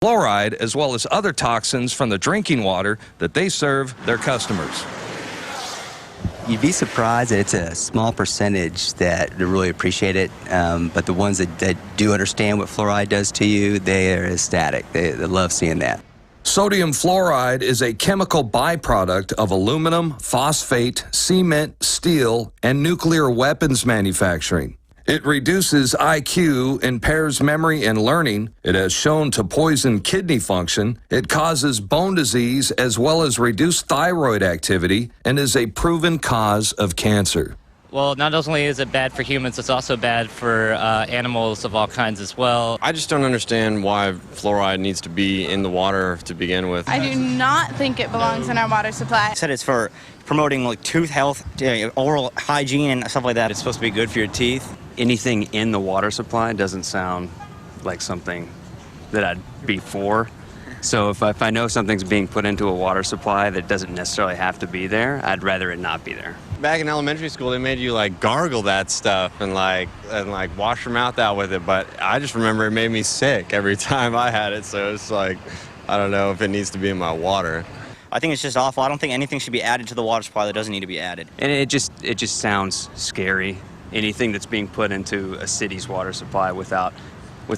fluoride as well as other toxins from the drinking water that they serve their customers. You'd be surprised that it's a small percentage that really appreciate it, but the ones that do understand what fluoride does to you, they are ecstatic. They love seeing that. Sodium fluoride is a chemical byproduct of aluminum, phosphate, cement, steel, and nuclear weapons manufacturing. It reduces IQ, impairs memory and learning. It has shown to poison kidney function. It causes bone disease as well as reduced thyroid activity and is a proven cause of cancer. Well, not only is it bad for humans, it's also bad for animals of all kinds as well. I just don't understand why fluoride needs to be in the water to begin with. I do not think it belongs in our water supply. I said it's for promoting like tooth health, oral hygiene and stuff like that. It's supposed to be good for your teeth. Anything in the water supply doesn't sound like something that I'd be for. So if I know something's being put into a water supply that doesn't necessarily have to be there, I'd rather it not be there. Back in elementary school, they made you like gargle that stuff and like wash your mouth out with it. But I just remember it made me sick every time I had it. So it's like, I don't know if it needs to be in my water. I think it's just awful. I don't think anything should be added to the water supply that doesn't need to be added. And it just sounds scary. Anything that's being put into a city's water supply without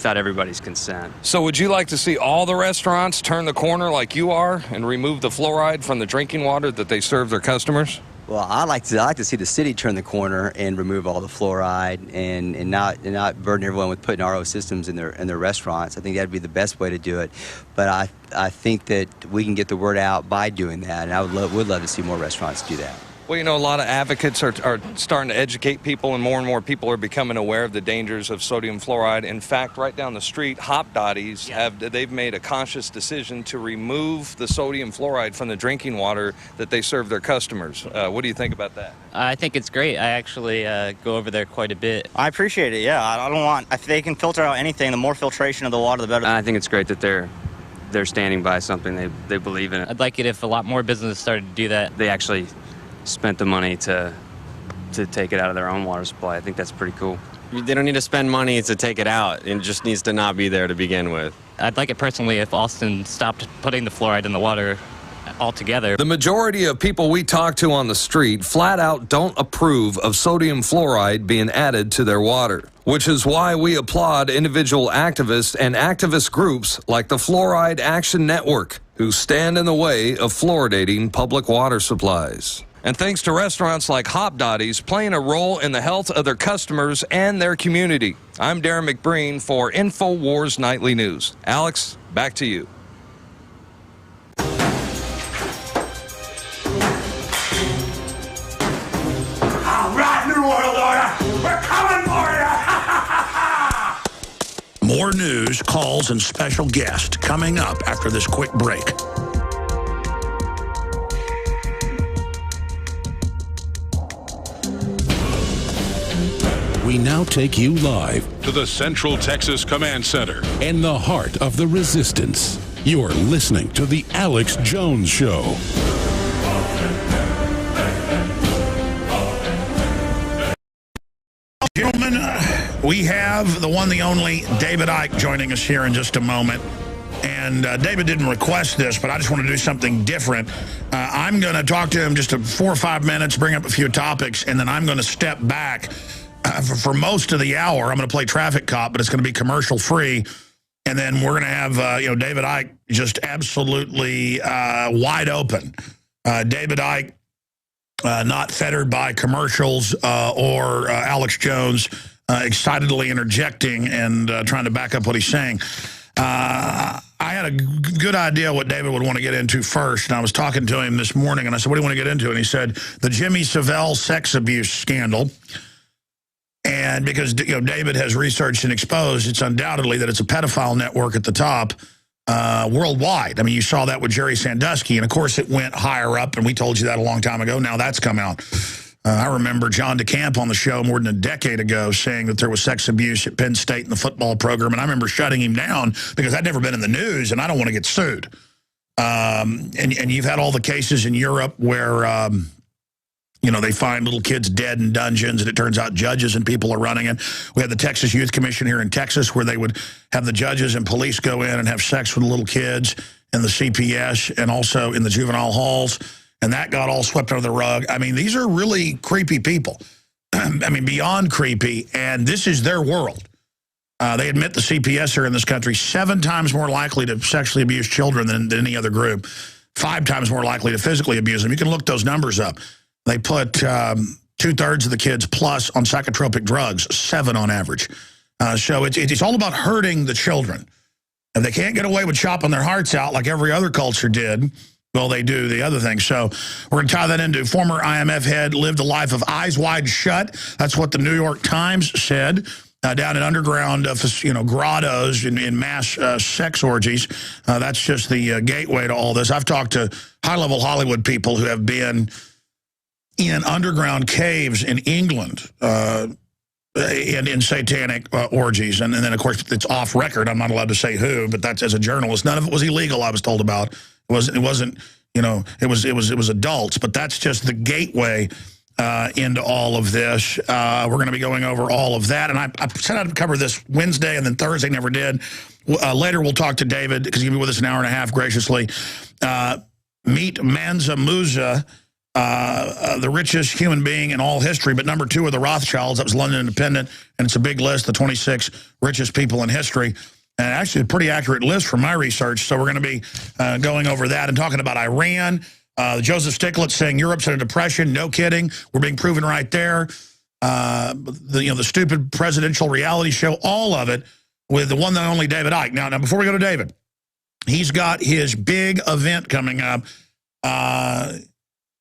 everybody's consent. So would you like to see all the restaurants turn the corner like you are and remove the fluoride from the drinking water that they serve their customers? Well, I like to see the city turn the corner and remove all the fluoride and not burden everyone with putting RO systems in their restaurants. I think that'd be the best way to do it. But I think that we can get the word out by doing that, and I would love to see more restaurants do that. Well, you know, a lot of advocates are starting to educate people, and more people are becoming aware of the dangers of sodium fluoride. In fact, right down the street, Hop Dotties they've made a conscious decision to remove the sodium fluoride from the drinking water that they serve their customers. What do you think about that? I think it's great. I actually go over there quite a bit. I appreciate it, yeah. I don't want, if they can filter out anything, the more filtration of the water, the better. I think it's great that they're standing by something they believe in. I'd like it if a lot more businesses started to do that. They actually spent the money to take it out of their own water supply. I think that's pretty cool. They don't need to spend money to take it out. It just needs to not be there to begin with. I'd like it personally if Austin stopped putting the fluoride in the water altogether. The majority of people we talk to on the street flat out don't approve of sodium fluoride being added to their water, which is why we applaud individual activists and activist groups like the Fluoride Action Network, who stand in the way of fluoridating public water supplies. And thanks to restaurants like Hop Dotties playing a role in the health of their customers and their community. I'm Darren McBreen for InfoWars Nightly News. Alex, back to you. All right, New World Order, we're coming for you! More news, calls, and special guests coming up after this quick break. We now take you live to the Central Texas Command Center in the heart of the resistance. You're listening to The Alex Jones Show. Gentlemen, we have the one, the only David Icke joining us here in just a moment. And David didn't request this, but I just want to do something different. I'm going to talk to him just 4 or 5 minutes, bring up a few topics, and then I'm going to step back. For most of the hour, I'm going to play traffic cop, but it's going to be commercial free. And then we're going to have, David Icke just absolutely wide open. David Icke, not fettered by commercials or Alex Jones excitedly interjecting and trying to back up what he's saying. I had a good idea what David would want to get into first, and I was talking to him this morning, and I said, what do you want to get into? And he said, the Jimmy Savile sex abuse scandal. And because David has researched and exposed, it's undoubtedly that it's a pedophile network at the top worldwide. I mean, you saw that with Jerry Sandusky, and of course it went higher up, and we told you that a long time ago. Now that's come out. I remember John DeCamp on the show more than a decade ago saying that there was sex abuse at Penn State in the football program, and I remember shutting him down because I'd never been in the news, and I don't want to get sued. And you've had all the cases in Europe where You know, they find little kids dead in dungeons, and it turns out judges and people are running it. We had the Texas Youth Commission here in Texas where they would have the judges and police go in and have sex with the little kids in the CPS and also in the juvenile halls, and that got all swept under the rug. I mean, these are really creepy people. I mean, beyond creepy, and this is their world. They admit the CPS are in this country 7 times more likely to sexually abuse children than any other group, 5 times more likely to physically abuse them. You can look those numbers up. They put 2/3 of the kids plus on psychotropic drugs, 7 on average. So it's all about hurting the children. If they can't get away with chopping their hearts out like every other culture did, well, they do the other thing. So we're going to tie that into former IMF head lived a life of eyes wide shut. That's what the New York Times said. Down in underground, grottos in mass sex orgies. That's just the gateway to all this. I've talked to high-level Hollywood people who have been in underground caves in England and in satanic orgies. And then, of course, it's off record. I'm not allowed to say who, but that's as a journalist. None of it was illegal, I was told about. It wasn't, it was adults. But that's just the gateway into all of this. We're going to be going over all of that. And I said I'd cover this Wednesday and then Thursday, never did. Later, we'll talk to David, because he'll be with us an hour and a half, graciously. Meet Mansa Musa, the richest human being in all history, but number 2 of the Rothschilds. That was London Independent, and it's a big list, the 26 richest people in history. And actually a pretty accurate list from my research. So we're going to be going over that and talking about Iran. Joseph Stiglitz saying Europe's in a depression. No kidding. We're being proven right there. The stupid presidential reality show, all of it, with the one and only David Icke. Now, before we go to David, he's got his big event coming up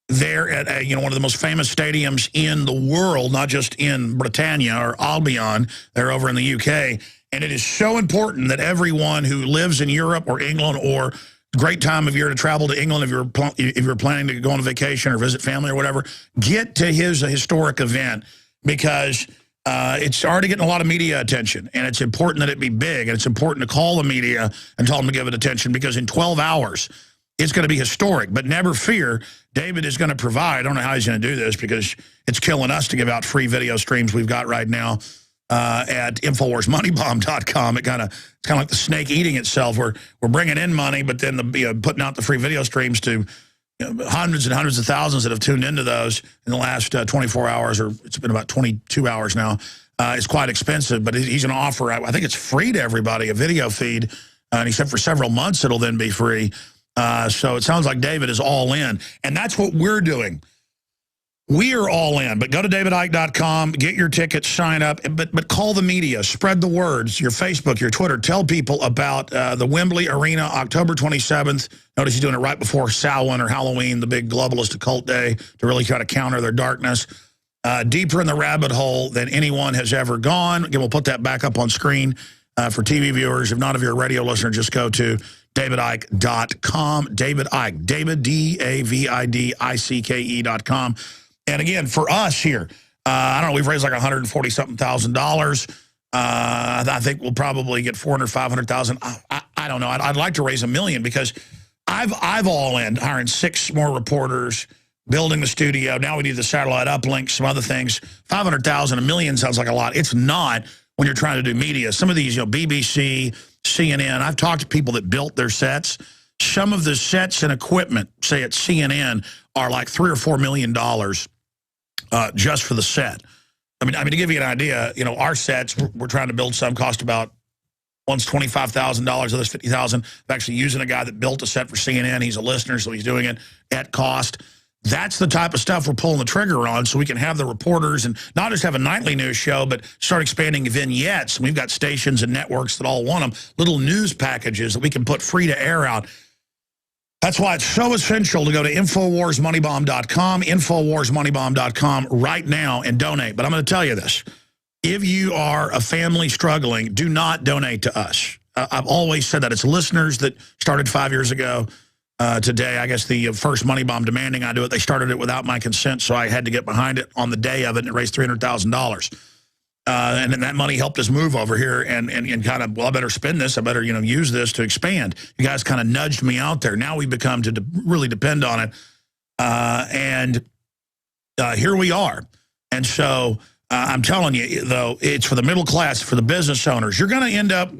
there at one of the most famous stadiums in the world, not just in Britannia or Albion. They're over in the UK. And it is so important that everyone who lives in Europe or England, or great time of year to travel to England if you're planning to go on a vacation or visit family or whatever, get to his historic event, because it's already getting a lot of media attention, and it's important that it be big, and it's important to call the media and tell them to give it attention, because in 12 hours, it's going to be historic. But never fear, David is going to provide. I don't know how he's going to do this, because it's killing us to give out free video streams we've got right now at InfoWarsMoneyBomb.com. It's kind of like the snake eating itself. We're bringing in money, but then putting out the free video streams to hundreds and hundreds of thousands that have tuned into those in the last 24 hours, or it's been about 22 hours now. It's quite expensive, but he's going to offer, I think it's free to everybody, a video feed, and except for several months, it'll then be free. So it sounds like David is all in, and that's what we're doing. We are all in, but go to davidicke.com, get your tickets, sign up, but call the media, spread the words, your Facebook, your Twitter, tell people about the Wembley Arena, October 27th. Notice he's doing it right before Samhain or Halloween, the big globalist occult day, to really try to counter their darkness. Deeper in the rabbit hole than anyone has ever gone. Again, we'll put that back up on screen for TV viewers. If not, if you're a radio listener, just go to davidicke.com. David Icke, David, DAVIDICKE.com. And again, for us here, I don't know, we've raised like $140,000. I think we'll probably get 400, 500,000. I don't know. I'd like to raise $1 million, because I've all in, hiring 6 more reporters, building the studio. Now we need the satellite uplink, some other things. 500,000, $1 million sounds like a lot. It's not when you're trying to do media. Some of these, BBC, CNN, I've talked to people that built their sets. Some of the sets and equipment, say at CNN, are like $3 or $4 million just for the set. I mean, to give you an idea, our sets, we're trying to build some, cost about, one's $25,000, other's $50,000. I'm actually using a guy that built a set for CNN. He's a listener, so he's doing it at cost. That's the type of stuff we're pulling the trigger on, so we can have the reporters and not just have a nightly news show, but start expanding vignettes. And we've got stations and networks that all want them, little news packages that we can put free to air out. That's why it's so essential to go to InfoWarsMoneyBomb.com, InfoWarsMoneyBomb.com right now and donate. But I'm going to tell you this. If you are a family struggling, do not donate to us. I've always said that. It's listeners that started 5 years ago. Today, I guess the first Money Bomb demanding I do it, they started it without my consent, so I had to get behind it on the day of it, and it raised $300,000. And then that money helped us move over here and kind of, well, I better spend this. I better, use this to expand. You guys kind of nudged me out there. Now we've become to really depend on it. And here we are. And so I'm telling you, though, it's for the middle class, for the business owners. We're going to end up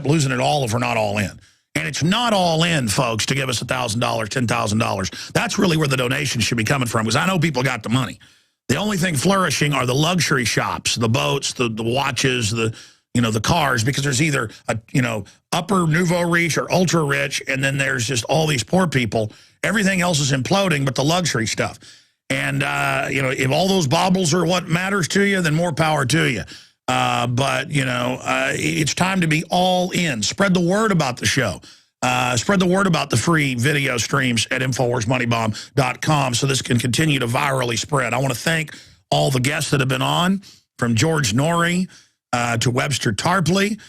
losing it all if we're not all in. And it's not all in, folks, to give us $1,000, $10,000. That's really where the donation should be coming from, because I know people got the money. The only thing flourishing are the luxury shops, the boats, the watches, the cars, because there's either upper nouveau riche or ultra rich, and then there's just all these poor people. Everything else is imploding, but the luxury stuff. And if all those baubles are what matters to you, then more power to you. But it's time to be all in. Spread the word about the show. Spread the word about the free video streams at InfoWarsMoneyBomb.com so this can continue to virally spread. I want to thank all the guests that have been on, from George Norrie to Webster Tarpley.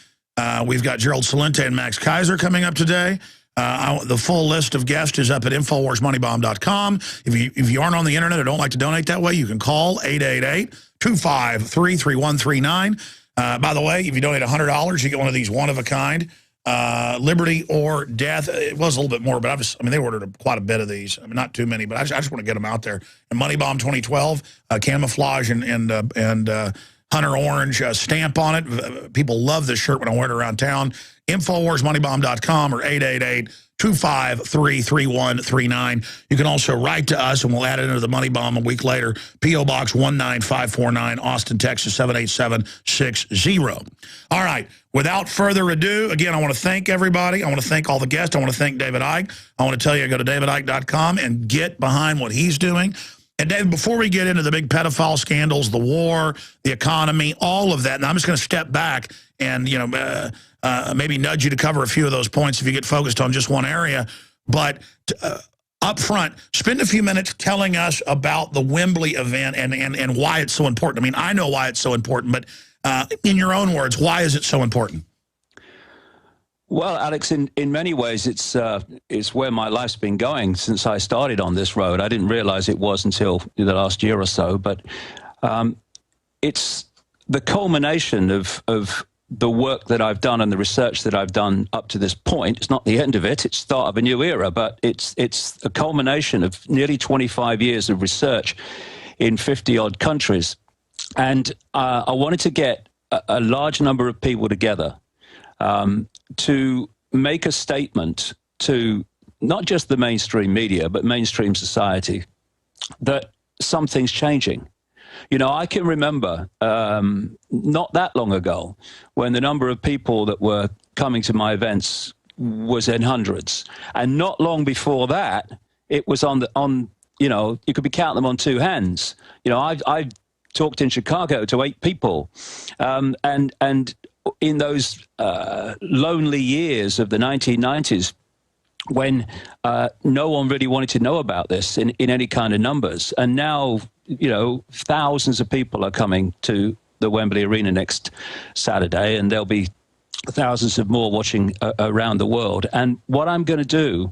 We've got Gerald Celente and Max Kaiser coming up today. The full list of guests is up at InfoWarsMoneyBomb.com. If you aren't on the internet or don't like to donate that way, you can call 888-253-3139. By the way, if you donate $100, you get one of these one-of-a-kind. Liberty or death. It was a little bit more, but they ordered quite a bit of these. Not too many, but I just want to get them out there. And Money Bomb 2012, camouflage and Hunter Orange stamp on it. People love this shirt when I wear it around town. InfoWarsMoneyBomb.com or 888-253-3139. You can also write to us, and we'll add it into the Money Bomb a week later. P.O. Box 19549, Austin, Texas 78760. All right. Without further ado, again, I want to thank everybody. I want to thank all the guests. I want to thank David Icke. I want to tell you, go to davidicke.com and get behind what he's doing. And, David, before we get into the big pedophile scandals, the war, the economy, all of that, and I'm just going to step back and, maybe nudge you to cover a few of those points if you get focused on just one area. But up front, spend a few minutes telling us about the Wembley event and why it's so important. I know why it's so important, but in your own words, why is it so important? Well, Alex, in many ways, it's where my life's been going since I started on this road. I didn't realize it was until the last year or so, but it's the culmination of the work that I've done and the research that I've done up to this point. It's not the end of it. It's the start of a new era, but it's a culmination of nearly 25 years of research in 50-odd countries. And I wanted to get a large number of people together to make a statement to not just the mainstream media, but mainstream society, that something's changing. I can remember not that long ago when the number of people that were coming to my events was in hundreds. And not long before that, it was you could be counting them on two hands. I've talked in Chicago to 8 people. And in those lonely years of the 1990s, when no one really wanted to know about this in any kind of numbers. And now, thousands of people are coming to the Wembley Arena next Saturday, and there'll be thousands of more watching around the world. And what I'm going to do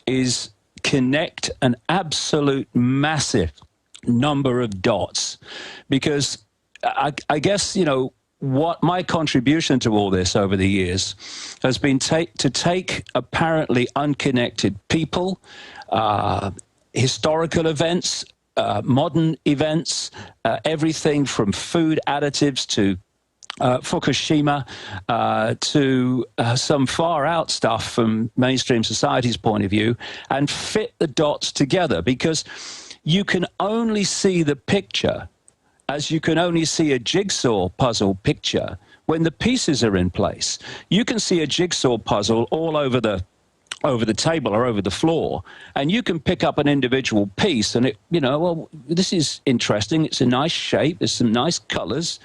is connect an absolute massive number of dots, because I guess, what my contribution to all this over the years has been to take apparently unconnected people, historical events, modern events, everything from food additives to Fukushima to some far-out stuff from mainstream society's point of view, and fit the dots together, because you can only see the picture as you can only see a jigsaw puzzle picture when the pieces are in place. You can see a jigsaw puzzle all over the table or over the floor, and you can pick up an individual piece and this is interesting. It's a nice shape. There's some nice colors.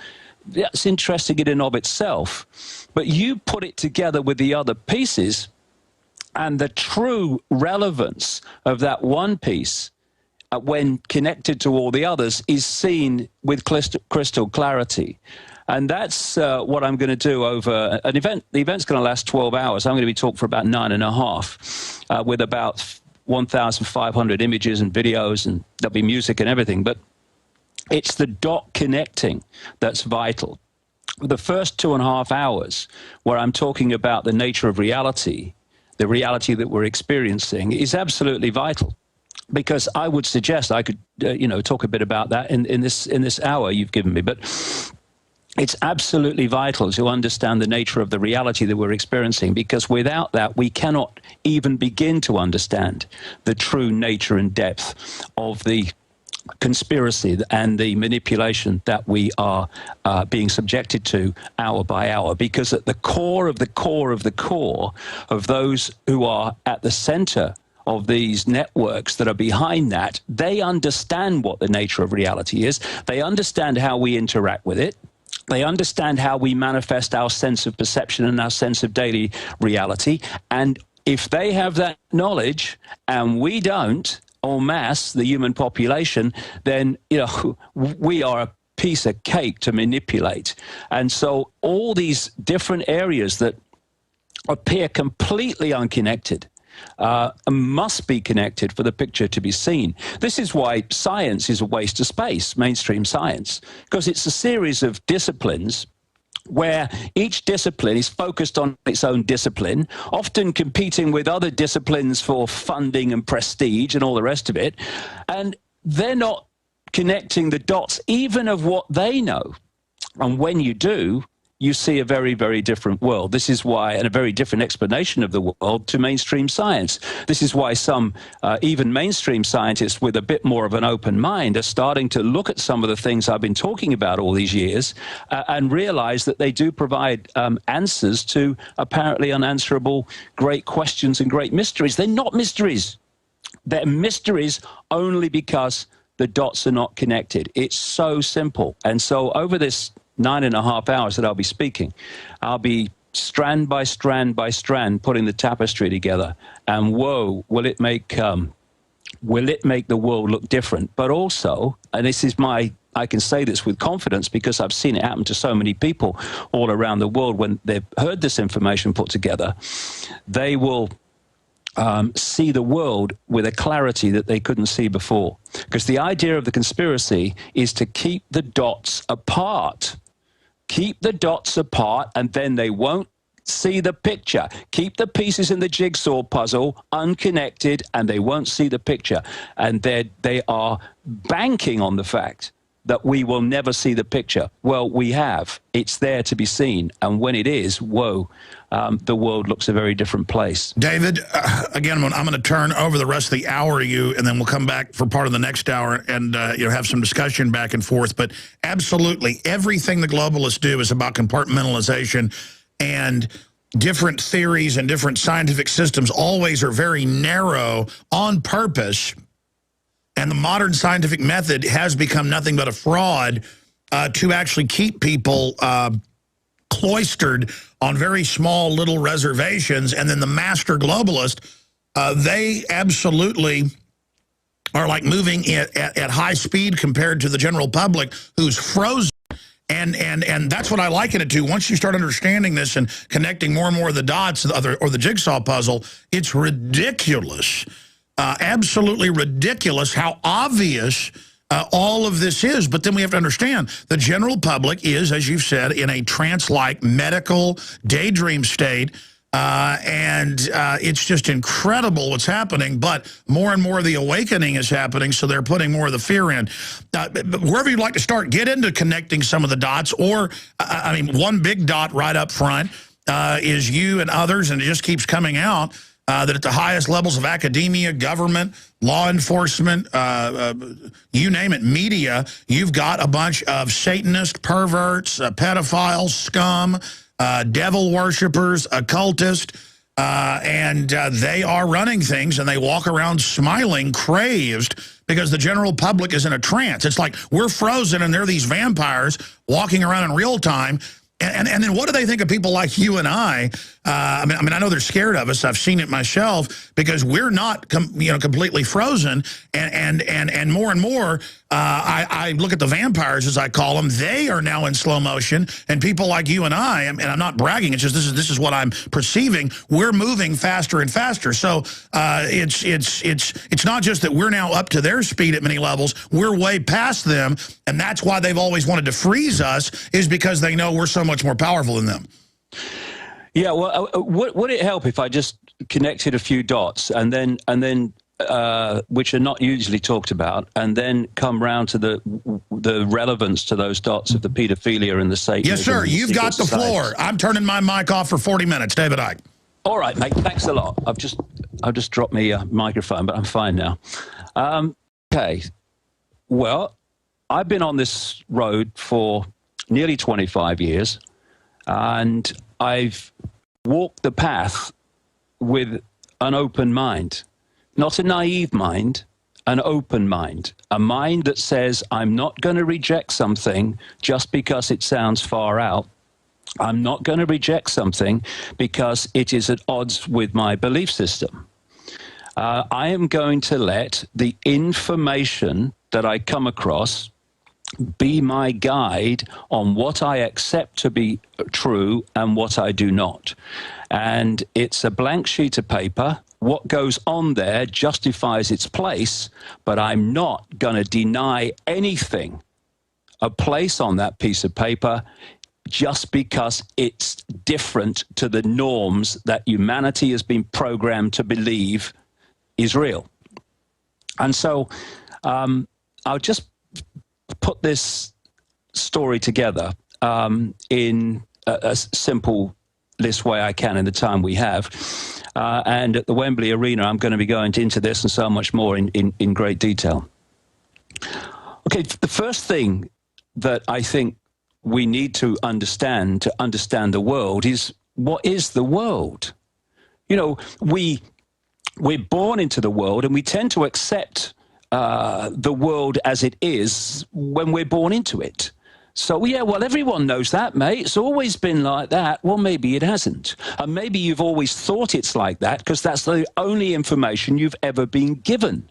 That's interesting in and of itself. But you put it together with the other pieces, and the true relevance of that one piece when connected to all the others is seen with crystal clarity. And that's what I'm going to do over an event. The event's going to last 12 hours. I'm going to be talking for about 9.5 with about 1,500 images and videos, and there'll be music and everything. But it's the dot connecting that's vital. The first 2.5 hours, where I'm talking about the nature of reality, the reality that we're experiencing, is absolutely vital. because I would suggest I could, talk a bit about that in this hour you've given me. But it's absolutely vital to understand the nature of the reality that we're experiencing, because without that, we cannot even begin to understand the true nature and depth of the conspiracy and the manipulation that we are being subjected to hour by hour. Because at the core of the core of the core of those who are at the center of these networks that are behind that, they understand what the nature of reality is. They understand how we interact with it. They understand how we manifest our sense of perception and our sense of daily reality. And if they have that knowledge and we don't, en masse, the human population, then, we are a piece of cake to manipulate. And so all these different areas that appear completely unconnected must be connected for the picture to be seen. This is why science is a waste of space, mainstream science, because it's a series of disciplines where each discipline is focused on its own discipline, often competing with other disciplines for funding and prestige and all the rest of it, and they're not connecting the dots even of what they know. And when you do, you see a very, very different world. This is why, and a very different explanation of the world to mainstream science. This is why some, even mainstream scientists with a bit more of an open mind, are starting to look at some of the things I've been talking about all these years and realize that they do provide answers to apparently unanswerable great questions and great mysteries. They're not mysteries. They're mysteries only because the dots are not connected. It's so simple. And so over this 9.5 hours that I'll be speaking, I'll be strand by strand by strand putting the tapestry together, and whoa, will it make the world look different? But also, and this is I can say this with confidence because I've seen it happen to so many people all around the world. When they've heard this information put together, they will see the world with a clarity that they couldn't see before. Because the idea of the conspiracy is to keep the dots apart. Keep the dots apart, and then they won't see the picture. Keep the pieces in the jigsaw puzzle unconnected, and they won't see the picture. And they are banking on the fact that we will never see the picture. Well, we have. It's there to be seen. And when it is, whoa, the world looks a very different place. David, again, I'm going to turn over the rest of the hour to you, and then we'll come back for part of the next hour and have some discussion back and forth. But absolutely, everything the globalists do is about compartmentalization, and different theories and different scientific systems always are very narrow on purpose. And the modern scientific method has become nothing but a fraud to actually keep people cloistered on very small little reservations. And then the master globalist, they absolutely are like moving at high speed compared to the general public who's frozen. And that's what I liken it to. Once you start understanding this and connecting more and more of the dots or the jigsaw puzzle, it's ridiculous. Absolutely ridiculous how obvious all of this is. But then we have to understand the general public is, as you've said, in a trance-like medical daydream state. And it's just incredible what's happening. But more and more of the awakening is happening, so they're putting more of the fear in. Wherever you'd like to start, get into connecting some of the dots. Or, I mean, one big dot right up front is you and others, and it just keeps coming out. That at the highest levels of academia, government, law enforcement, you name it, media, you've got a bunch of Satanist perverts, pedophiles, scum, devil worshippers, occultists, and they are running things, and they walk around smiling, crazed, because the general public is in a trance. It's like we're frozen, and they're these vampires walking around in real time. And then what do they think of people like you and I? I mean, I know they're scared of us. I've seen it myself because we're not, completely frozen. And more and more, I look at the vampires, as I call them. They are now in slow motion. And people like you and I, and I'm not bragging. It's just this is what I'm perceiving. We're moving faster and faster. So it's not just that we're now up to their speed at many levels. We're way past them, and that's why they've always wanted to freeze us, is because they know we're so much more powerful than them. Yeah, well, would it help if I just connected a few dots and then which are not usually talked about, and then come round to the relevance to those dots of the pedophilia and the Satanism. Yes, sir. You've got the floor. I'm turning my mic off for 40 minutes. David Icke. All right, mate. Thanks a lot. I've just dropped my microphone, but I'm fine now. Okay. Well, I've been on this road for nearly 25 years, and I've walked the path with an open mind. Not a naive mind, an open mind. A mind that says, I'm not going to reject something just because it sounds far out. I'm not going to reject something because it is at odds with my belief system. I am going to let the information that I come across be my guide on what I accept to be true and what I do not. And it's a blank sheet of paper. What goes on there justifies its place, but I'm not going to deny anything a place on that piece of paper just because it's different to the norms that humanity has been programmed to believe is real. And so I'll just put this story together in a simplest way I can in the time we have. And at the Wembley Arena, I'm going to be going into this and so much more in great detail. Okay, the first thing that I think we need to understand the world is, what is the world? You know, we're born into the world, and we tend to accept the world as it is when we're born into it. So, yeah, well, everyone knows that, mate. It's always been like that. Well, maybe it hasn't. And maybe you've always thought it's like that because that's the only information you've ever been given.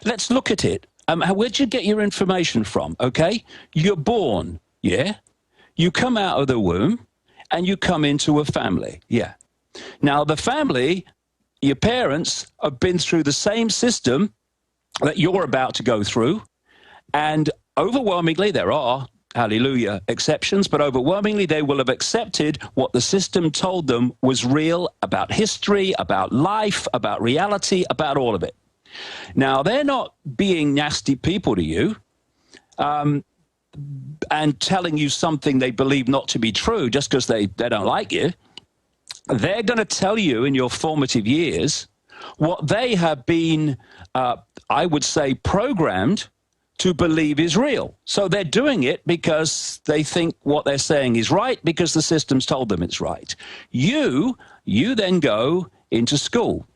Let's look at it. Where'd you get your information from, okay? You're born, yeah? You come out of the womb, and you come into a family, yeah. Now, the family, your parents, have been through the same system that you're about to go through, and overwhelmingly there are, hallelujah, exceptions, but overwhelmingly they will have accepted what the system told them was real about history, about life, about reality, about all of it. Now, they're not being nasty people to you and telling you something they believe not to be true just because they don't like you. They're going to tell you in your formative years what they have been, I would say, programmed to believe is real. So they're doing it because they think what they're saying is right because the system's told them it's right. You then go into school,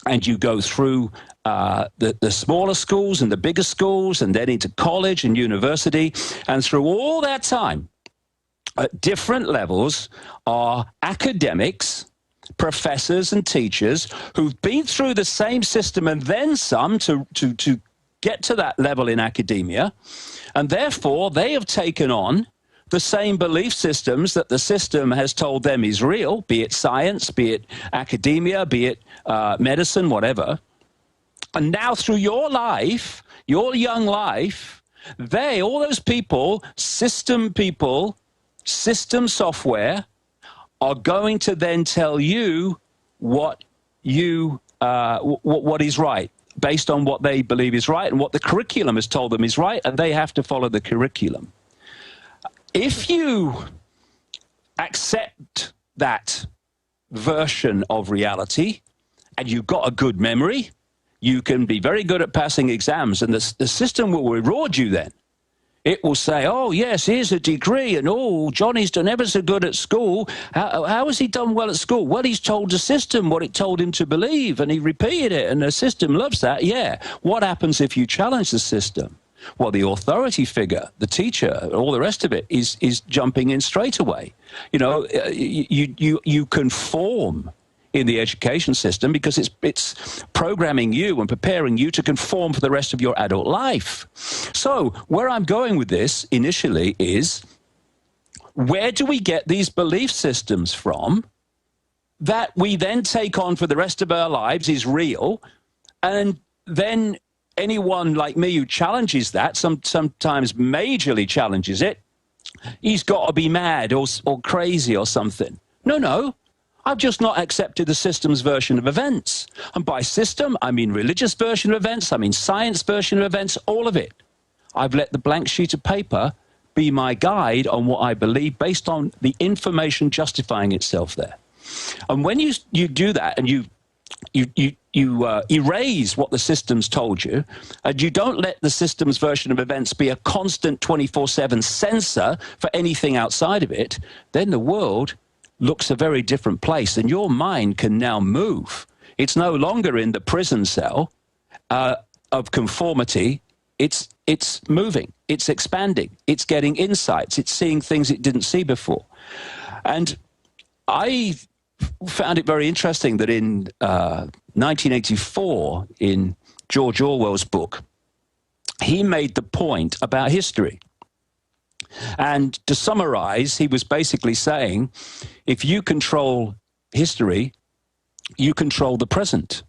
and you go through the smaller schools and the bigger schools, and then into college and university. And through all that time, at different levels, are academics, professors and teachers who've been through the same system and then some to get to that level in academia. And therefore, they have taken on the same belief systems that the system has told them is real, be it science, be it academia, be it medicine, whatever. And now through your life, your young life, all those people, system software, are going to then tell you what is right, based on what they believe is right and what the curriculum has told them is right, and they have to follow the curriculum. If you accept that version of reality and you've got a good memory, you can be very good at passing exams, and the system will reward you then. It will say, oh, yes, here's a degree, and oh, Johnny's done ever so good at school. How has he done well at school? Well, he's told the system what it told him to believe, and he repeated it, and the system loves that. Yeah. What happens if you challenge the system? Well, the authority figure, the teacher, all the rest of it is jumping in straight away. You know, you conform in the education system because it's programming you and preparing you to conform for the rest of your adult life. So where I'm going with this initially is, where do we get these belief systems from that we then take on for the rest of our lives is real, and then anyone like me who challenges that, sometimes majorly challenges it, he's got to be mad or crazy or something. No. I've just not accepted the system's version of events. And by system, I mean religious version of events, I mean science version of events, all of it. I've let the blank sheet of paper be my guide on what I believe based on the information justifying itself there. And when you do that and you erase what the system's told you, and you don't let the system's version of events be a constant 24/7 censor for anything outside of it, then the world looks a very different place, and your mind can now move. It's no longer in the prison cell of conformity. It's moving, it's expanding, it's getting insights, it's seeing things it didn't see before. And I found it very interesting that in 1984, in George Orwell's book, he made the point about history. And to summarize, he was basically saying, if you control history, you control the present.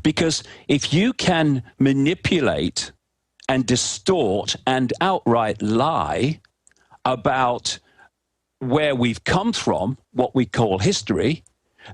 Because if you can manipulate and distort and outright lie about where we've come from, what we call history,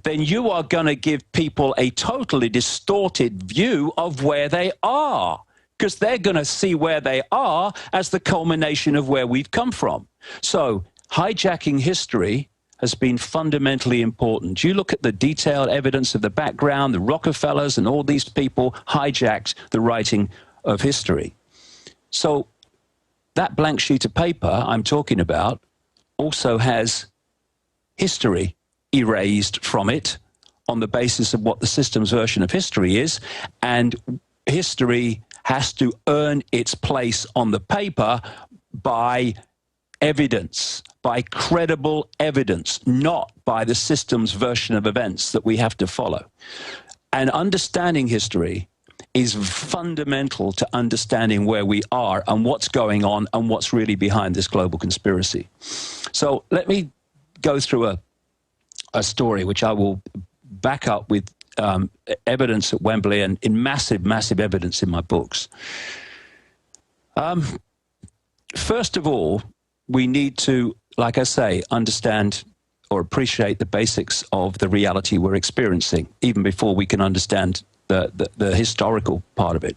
then you are going to give people a totally distorted view of where they are, because they're going to see where they are as the culmination of where we've come from. So hijacking history has been fundamentally important. You look at the detailed evidence of the background, the Rockefellers and all these people hijacked the writing of history. So that blank sheet of paper I'm talking about also has history erased from it on the basis of what the system's version of history is, and history has to earn its place on the paper by evidence, by credible evidence, not by the system's version of events that we have to follow. And understanding history is fundamental to understanding where we are and what's going on and what's really behind this global conspiracy. So let me go through a story which I will back up with evidence at Wembley and in massive evidence in my books. First of all, we need to, like I say, understand or appreciate the basics of the reality we're experiencing, even before we can understand the historical part of it.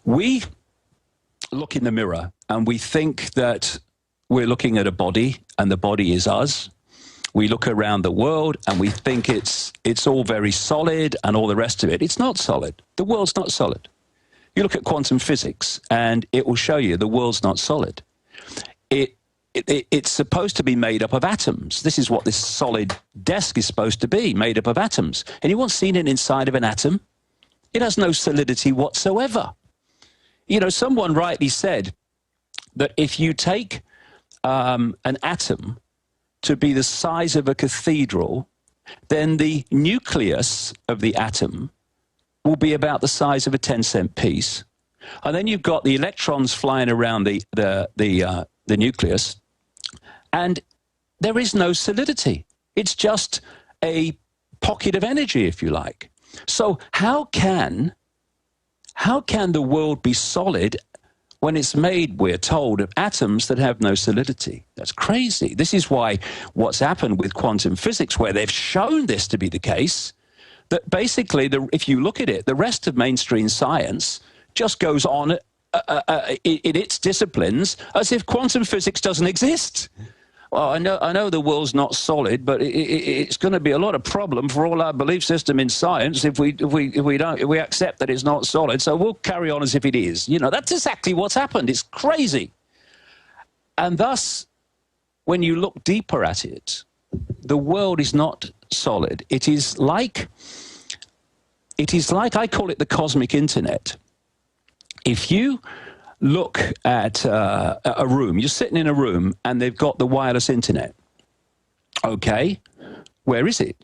We look in the mirror and we think that we're looking at a body and the body is us. We look around the world and we think it's all very solid and all the rest of it. It's not solid. The world's not solid. You look at quantum physics and it will show you the world's not solid. It's supposed to be made up of atoms. This is what this solid desk is supposed to be, made up of atoms. Anyone seen it inside of an atom? It has no solidity whatsoever. You know, someone rightly said that if you take an atom to be the size of a cathedral, then the nucleus of the atom will be about the size of a 10-cent piece. And then you've got the electrons flying around the nucleus, and there is no solidity. It's just a pocket of energy, if you like. So how can the world be solid when it's made, we're told, of atoms that have no solidity? That's crazy. This is why what's happened with quantum physics, where they've shown this to be the case, that basically, if you look at it, the rest of mainstream science just goes on in its disciplines as if quantum physics doesn't exist. Well, I know the world's not solid, but it's going to be a lot of problem for all our belief system in science if we accept that it's not solid. So we'll carry on as if it is. You know, that's exactly what's happened. It's crazy. And thus, when you look deeper at it, the world is not solid. It is like I call it the cosmic internet. If you look at a room, you're sitting in a room and they've got the wireless internet. Okay, where is it?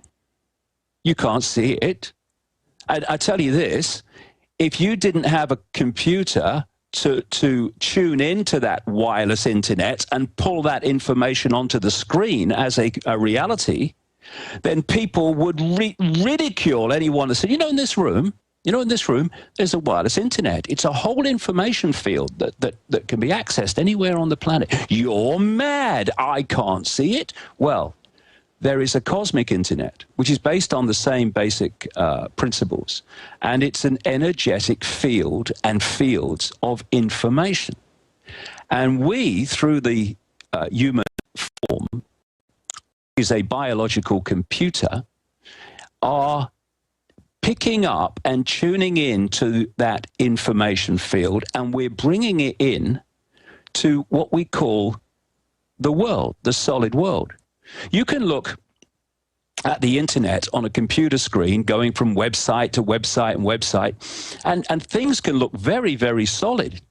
You can't see it. I tell you this, if you didn't have a computer to tune into that wireless internet and pull that information onto the screen as a reality, then people would ridicule anyone that said, in this room, there's a wireless internet. It's a whole information field that can be accessed anywhere on the planet. You're mad. I can't see it. Well, there is a cosmic internet, which is based on the same basic principles. And it's an energetic field and fields of information. And we, through the human form, is a biological computer, are picking up and tuning in to that information field, and we're bringing it in to what we call the world, the solid world. You can look at the internet on a computer screen, going from website to website and website, and things can look very, very solid.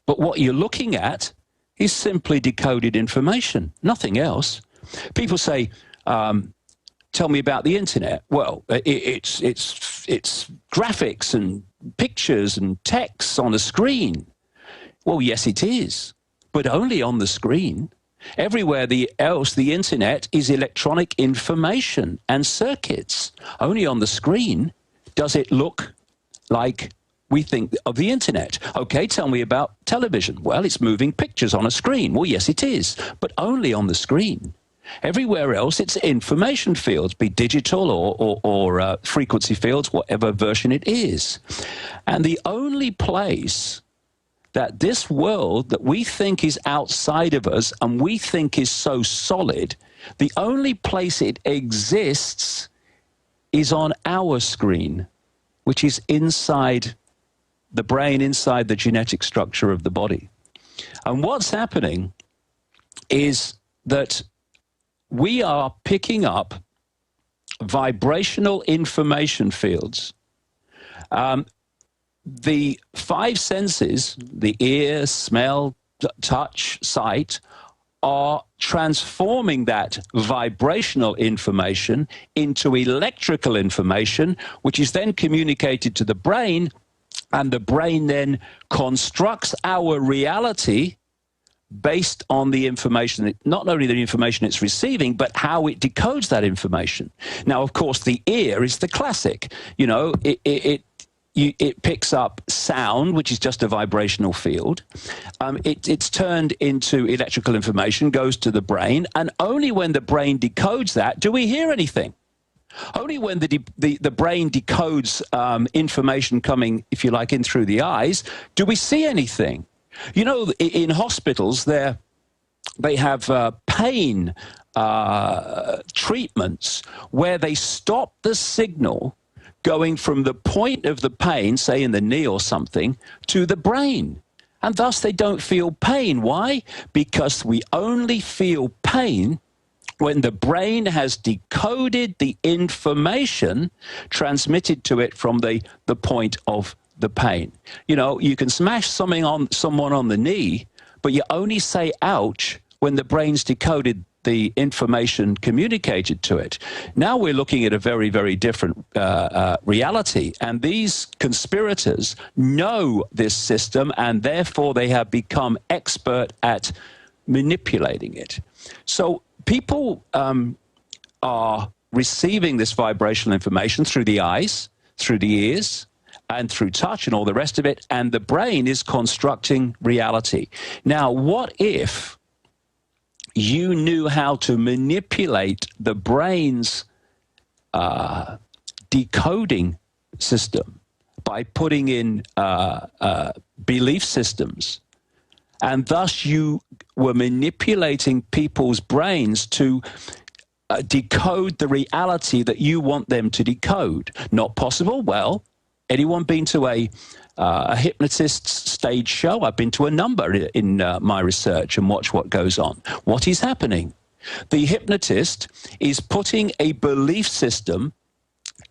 But what you're looking at is simply decoded information, nothing else. People say, tell me about the internet. Well, it's graphics and pictures and text on a screen. Well, yes, it is, but only on the screen. Everywhere else, the internet is electronic information and circuits. Only on the screen does it look like we think of the internet. Okay, tell me about television. Well, it's moving pictures on a screen. Well, yes, it is, but only on the screen. Everywhere else, it's information fields, be digital or frequency fields, whatever version it is. And the only place that this world that we think is outside of us and we think is so solid, the only place it exists is on our screen, which is inside the brain, inside the genetic structure of the body. And what's happening is that we are picking up vibrational information fields. The five senses, the ear, smell, touch, sight, are transforming that vibrational information into electrical information, which is then communicated to the brain, and the brain then constructs our reality based on the information, not only the information it's receiving, but how it decodes that information. Now, of course, the ear is the classic. You know, it picks up sound, which is just a vibrational field. It's turned into electrical information, goes to the brain, and only when the brain decodes that do we hear anything. Only when the brain decodes information coming, if you like, in through the eyes, do we see anything. You know, in hospitals, they have pain treatments where they stop the signal going from the point of the pain, say in the knee or something, to the brain. And thus they don't feel pain. Why? Because we only feel pain when the brain has decoded the information transmitted to it from the point of the pain. You know, you can smash something on someone on the knee, but you only say ouch when the brain's decoded the information communicated to it. Now we're looking at a very, very different reality, and these conspirators know this system, and therefore they have become expert at manipulating it. So people are receiving this vibrational information through the eyes, through the ears, and through touch and all the rest of it, and the brain is constructing reality. Now, what if you knew how to manipulate the brain's decoding system by putting in belief systems, and thus you were manipulating people's brains to decode the reality that you want them to decode? Not possible? Well, anyone been to a hypnotist's stage show? I've been to a number in my research and watch what goes on. What is happening? The hypnotist is putting a belief system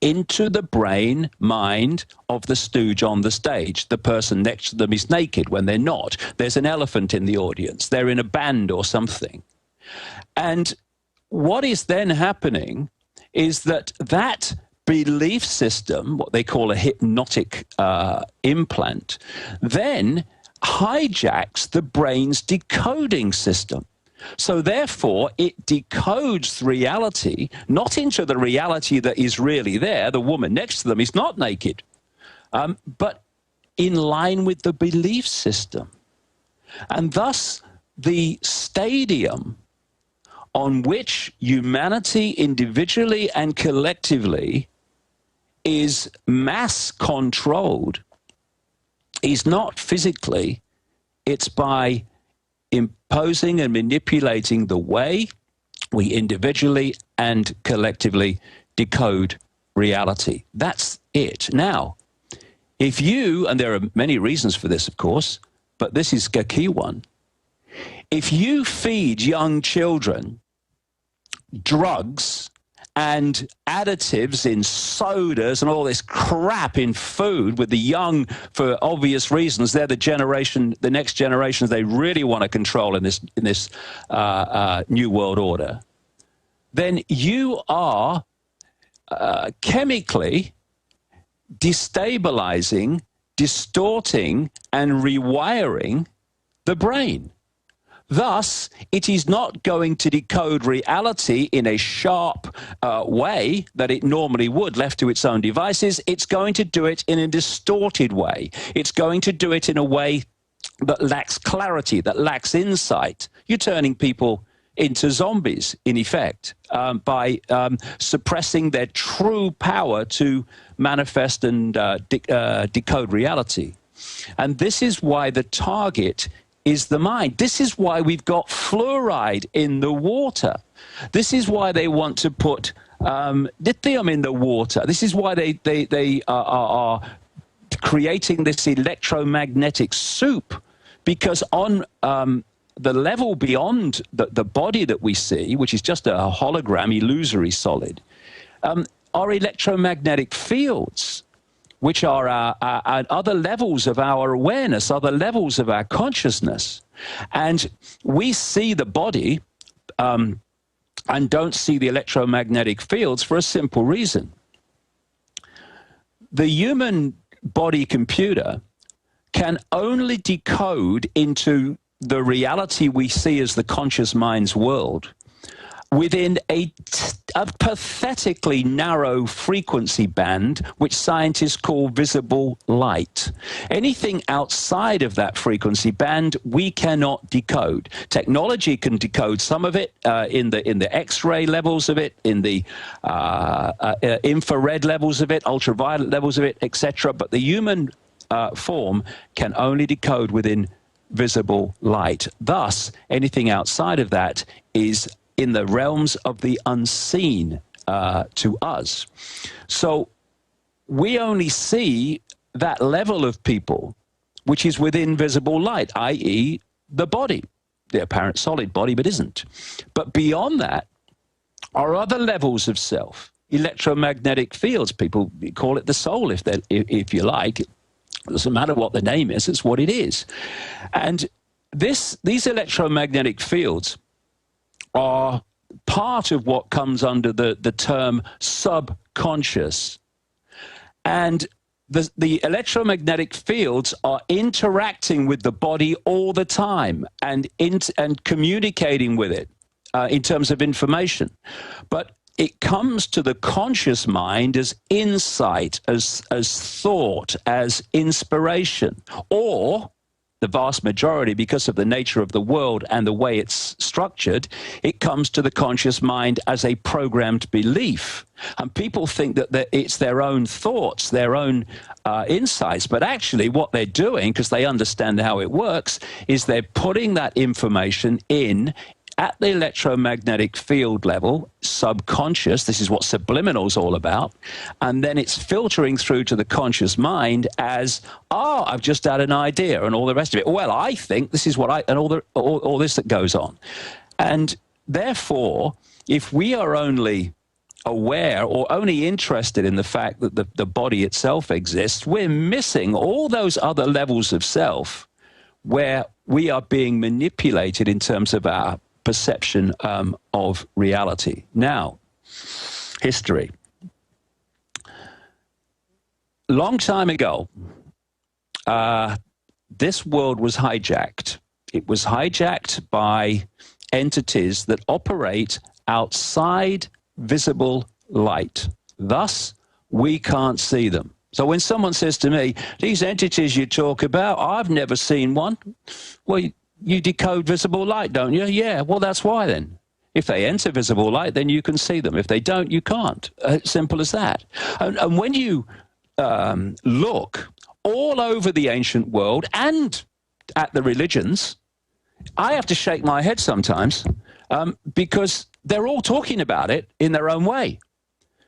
into the brain, mind of the stooge on the stage. The person next to them is naked when they're not. There's an elephant in the audience. They're in a band or something. And what is then happening is that belief system, what they call a hypnotic implant, then hijacks the brain's decoding system. So therefore, it decodes reality, not into the reality that is really there. The woman next to them is not naked, but in line with the belief system. And thus, the stadium on which humanity individually and collectively is mass controlled is not physically, it's by imposing and manipulating the way we individually and collectively decode reality. That's it. Now, if you, and there are many reasons for this, of course, but this is a key one, if you feed young children drugs and additives in sodas and all this crap in food with the young, for obvious reasons, they're the generation, the next generation they really want to control in this new world order, then you are chemically destabilizing, distorting, and rewiring the brain. Thus, it is not going to decode reality in a sharp way that it normally would, left to its own devices. It's going to do it in a distorted way. It's going to do it in a way that lacks clarity, that lacks insight. You're turning people into zombies, in effect, by suppressing their true power to manifest and decode reality. And this is why the target is the mind. This is why we've got fluoride in the water. This is why they want to put lithium in the water. This is why they are creating this electromagnetic soup, because on the level beyond the body that we see, which is just a hologram, illusory solid, are electromagnetic fields, which are at other levels of our awareness, other levels of our consciousness. And we see the body and don't see the electromagnetic fields for a simple reason. The human body computer can only decode into the reality we see as the conscious mind's world within a pathetically narrow frequency band, which scientists call visible light. Anything outside of that frequency band, we cannot decode. Technology can decode some of it in the X-ray levels of it, in the infrared levels of it, ultraviolet levels of it, etc. But the human form can only decode within visible light. Thus, anything outside of that is in the realms of the unseen to us. So we only see that level of people which is within visible light, i.e. the body, the apparent solid body, but isn't. But beyond that are other levels of self, electromagnetic fields. People call it the soul, if you like. It doesn't matter what the name is, it's what it is. And these electromagnetic fields are part of what comes under the term subconscious. And the electromagnetic fields are interacting with the body all the time and communicating with it in terms of information. But it comes to the conscious mind as insight, as thought, as inspiration, or the vast majority, because of the nature of the world and the way it's structured, it comes to the conscious mind as a programmed belief. And people think that it's their own thoughts, their own insights, but actually what they're doing, because they understand how it works, is they're putting that information in at the electromagnetic field level, subconscious. This is what subliminal is all about. And then it's filtering through to the conscious mind as, oh, I've just had an idea, and all the rest of it. Well, I think this is what and all this that goes on. And therefore, if we are only aware or only interested in the fact that the body itself exists, we're missing all those other levels of self where we are being manipulated in terms of our perception of reality. Now, history. Long time ago, this world was hijacked. It was hijacked by entities that operate outside visible light. Thus, we can't see them. So when someone says to me, these entities you talk about, I've never seen one. Well, you decode visible light, don't you? Yeah, well, that's why then. If they enter visible light, then you can see them. If they don't, you can't. Simple as that. And when you look all over the ancient world and at the religions, I have to shake my head sometimes because they're all talking about it in their own way.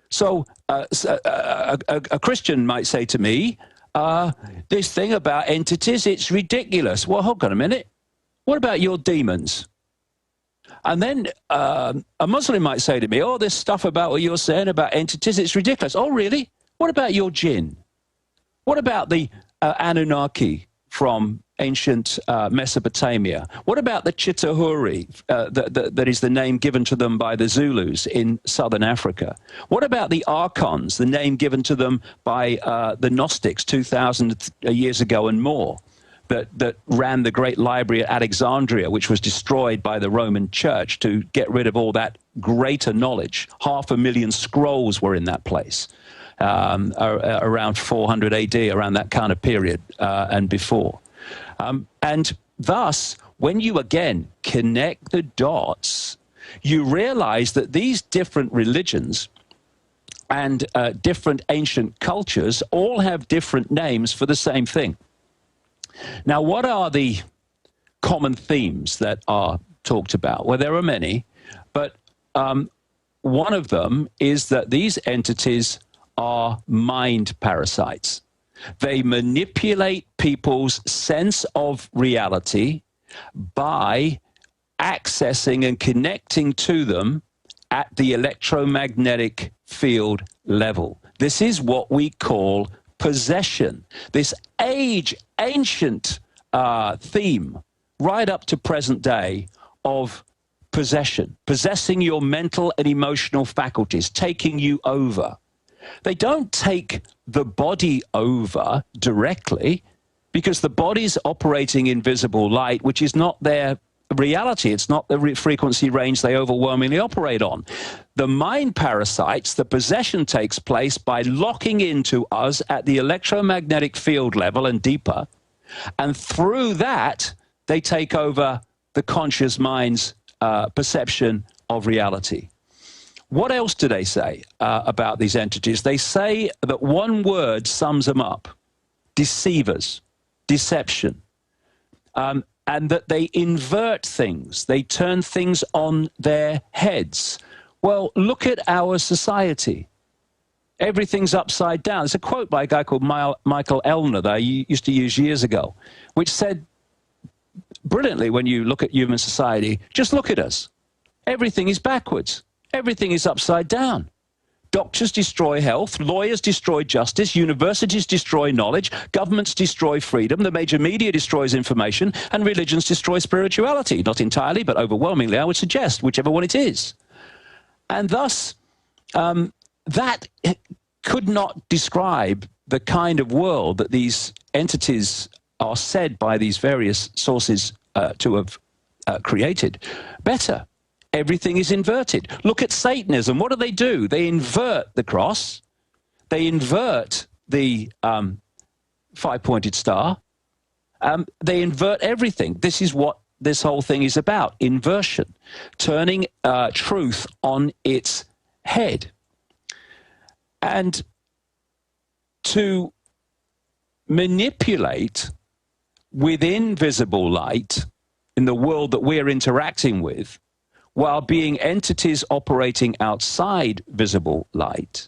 So a Christian might say to me, this thing about entities, it's ridiculous. Well, hold on a minute. What about your demons? And then a Muslim might say to me, oh, this stuff about what you're saying about entities, it's ridiculous. Oh, really? What about your jinn? What about the Anunnaki from ancient Mesopotamia? What about the Chitahuri, that is the name given to them by the Zulus in southern Africa? What about the Archons, the name given to them by the Gnostics 2,000 years ago and more, that ran the great library at Alexandria, which was destroyed by the Roman Church to get rid of all that greater knowledge? 500,000 scrolls were in that place around 400 AD, around that kind of period and before. And thus, when you again connect the dots, you realize that these different religions and different ancient cultures all have different names for the same thing. Now, what are the common themes that are talked about? Well, there are many, but one of them is that these entities are mind parasites. They manipulate people's sense of reality by accessing and connecting to them at the electromagnetic field level. This is what we call possession. This ancient theme, right up to present day, of possession, possessing your mental and emotional faculties, taking you over. They don't take the body over directly because the body's operating in visible light, which is not their reality. It's not the frequency range they overwhelmingly operate on. The mind parasites, the possession takes place by locking into us at the electromagnetic field level and deeper, and through that, they take over the conscious mind's perception of reality. What else do they say about these entities? They say that one word sums them up: deceivers, deception, and that they invert things. They turn things on their heads. Well, look at our society. Everything's upside down. There's a quote by a guy called Michael Elner that I used to use years ago, which said brilliantly, when you look at human society, just look at us. Everything is backwards. Everything is upside down. Doctors destroy health, lawyers destroy justice, universities destroy knowledge, governments destroy freedom, the major media destroys information, and religions destroy spirituality. Not entirely, but overwhelmingly, I would suggest, whichever one it is. And thus, that could not describe the kind of world that these entities are said by these various sources to have created better. Everything is inverted. Look at Satanism. What do? They invert the cross. They invert the five-pointed star. They invert everything. This is what this whole thing is about: inversion, turning truth on its head. And to manipulate within visible light in the world that we're interacting with, while being entities operating outside visible light,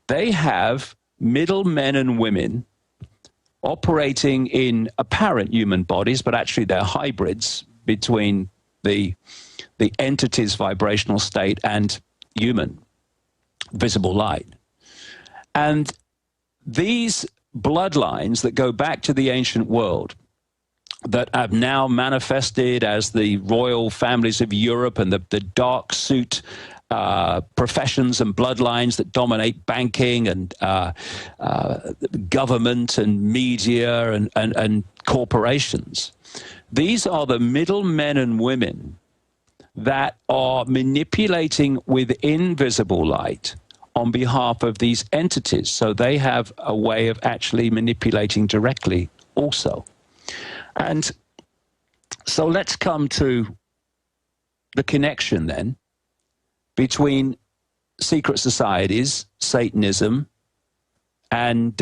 they have middle men and women operating in apparent human bodies, but actually they're hybrids between the entity's vibrational state and human visible light. And these bloodlines that go back to the ancient world, that have now manifested as the royal families of Europe and the dark suit professions and bloodlines that dominate banking and government and media and corporations. These are the middle men and women that are manipulating with invisible light on behalf of these entities. So they have a way of actually manipulating directly also. And so let's come to the connection then between secret societies, Satanism, and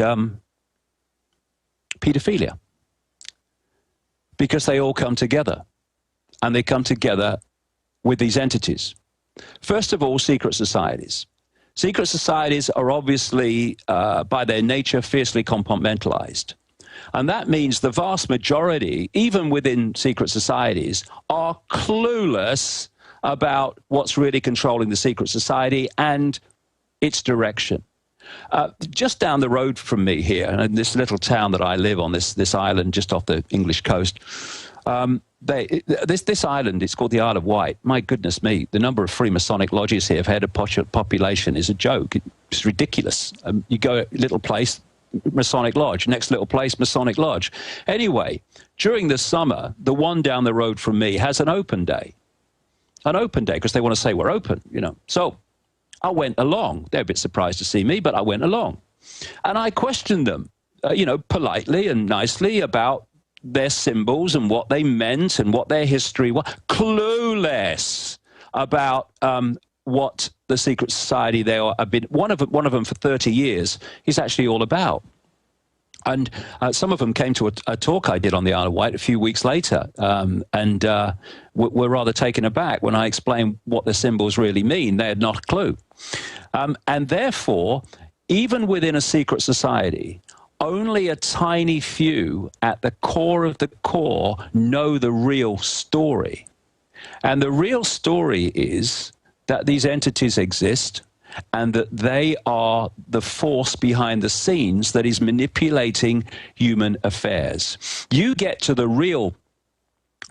pedophilia, because they all come together, and they come together with these entities. First of all, secret societies. Secret societies are obviously, by their nature, fiercely compartmentalized. And that means the vast majority, even within secret societies, are clueless about what's really controlling the secret society and its direction. Just down the road from me here, in this little town that I live on, this island just off the English coast, this island, it's called the Isle of Wight. My goodness me, the number of Freemasonic lodges here for head of population is a joke. It's ridiculous. You go a little place, Masonic lodge, next little place, Masonic lodge. Anyway, during the summer, the one down the road from me has an open day. An open day, because they want to say we're open, you know. So I went along. They're a bit surprised to see me, but I went along. And I questioned them, you know, politely and nicely about their symbols and what they meant and what their history was. Clueless about what the secret society they have been. One of them for 30 years he's actually all about. And some of them came to a talk I did on the Isle of Wight a few weeks later, and were rather taken aback when I explained what the symbols really mean. They had not a clue. And therefore, even within a secret society, only a tiny few at the core of the core know the real story. And the real story is that these entities exist and that they are the force behind the scenes that is manipulating human affairs. You get to the real,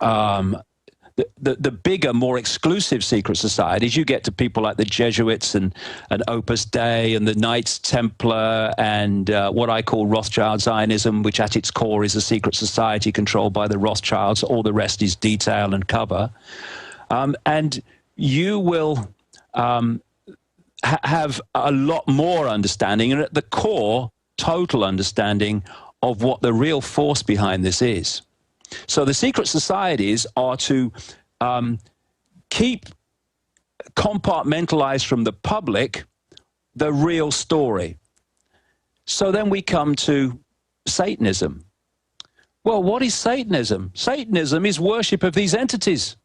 the bigger, more exclusive secret societies, you get to people like the Jesuits and Opus Dei and the Knights Templar and what I call Rothschild Zionism, which at its core is a secret society controlled by the Rothschilds. All the rest is detail and cover. And you will have a lot more understanding, and at the core, total understanding of what the real force behind this is. So the secret societies are to keep compartmentalized from the public the real story. So then we come to Satanism. Well, what is Satanism? Satanism is worship of these entities.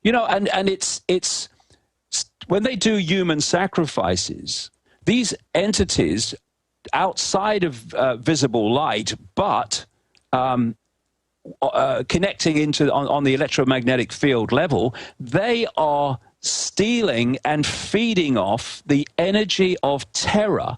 You know, and it's when they do human sacrifices, these entities outside of visible light, but connecting into on the electromagnetic field level, they are stealing and feeding off the energy of terror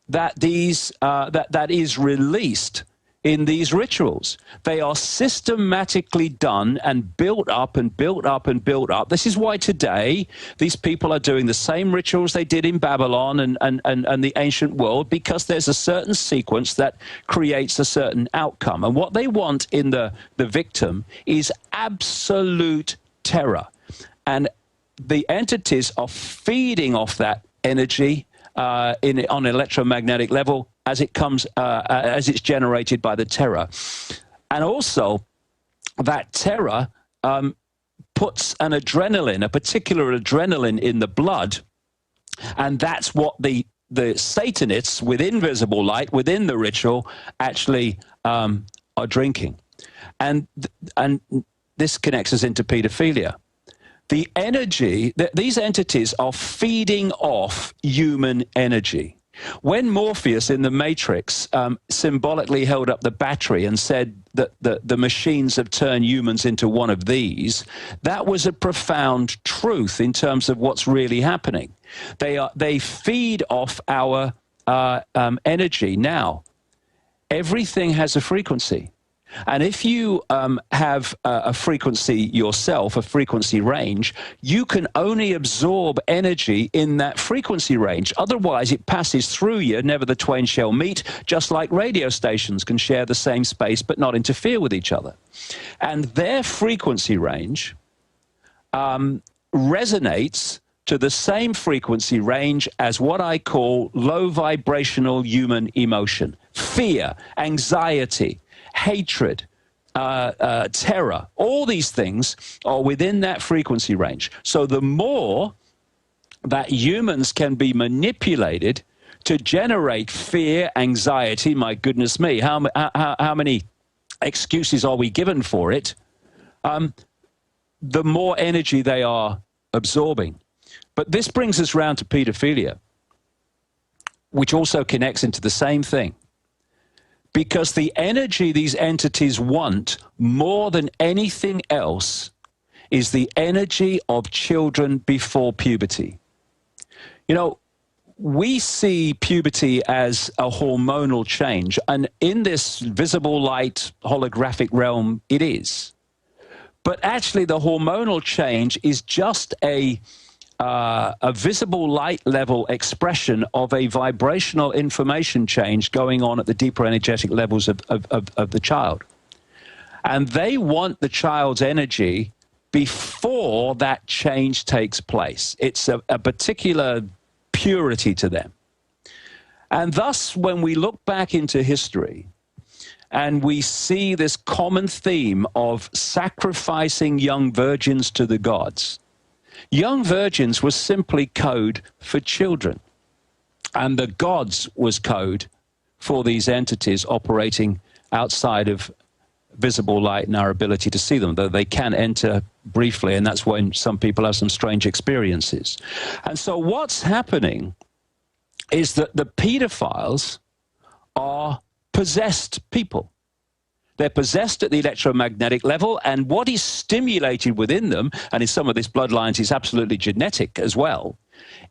that that is released in these rituals. They are systematically done and built up and built up and built up. This is why today these people are doing the same rituals they did in Babylon and the ancient world, because there's a certain sequence that creates a certain outcome. And what they want in the victim is absolute terror. And the entities are feeding off that energy on an electromagnetic level as it comes, as it's generated by the terror. And also, that terror puts an adrenaline, a particular adrenaline in the blood, and that's what the Satanists within visible light, within the ritual, actually are drinking. And this connects us into pedophilia. The energy, these entities are feeding off human energy. When Morpheus in the Matrix symbolically held up the battery and said that the machines have turned humans into one of these, that was a profound truth in terms of what's really happening. They feed off our energy. Now, everything has a frequency. And if you have a frequency yourself, a frequency range, you can only absorb energy in that frequency range. Otherwise, it passes through you, never the twain shall meet, just like radio stations can share the same space but not interfere with each other. And their frequency range resonates to the same frequency range as what I call low vibrational human emotion: fear, anxiety, hatred, terror. All these things are within that frequency range. So the more that humans can be manipulated to generate fear, anxiety, my goodness me, how many excuses are we given for it? The more energy they are absorbing. But this brings us round to pedophilia, which also connects into the same thing. Because the energy these entities want more than anything else is the energy of children before puberty. You know, we see puberty as a hormonal change, and in this visible light holographic realm, it is. But actually, the hormonal change is just a visible light level expression of a vibrational information change going on at the deeper energetic levels of the child. And they want the child's energy before that change takes place. It's a particular purity to them. And thus, when we look back into history and we see this common theme of sacrificing young virgins to the gods, young virgins was simply code for children, and the gods was code for these entities operating outside of visible light and our ability to see them, though they can enter briefly, and that's when some people have some strange experiences. And so what's happening is that the pedophiles are possessed people. They're possessed at the electromagnetic level, and what is stimulated within them, and in some of these bloodlines is absolutely genetic as well,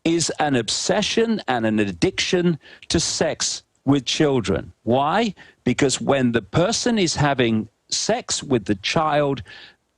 is an obsession and an addiction to sex with children. Why? Because when the person is having sex with the child,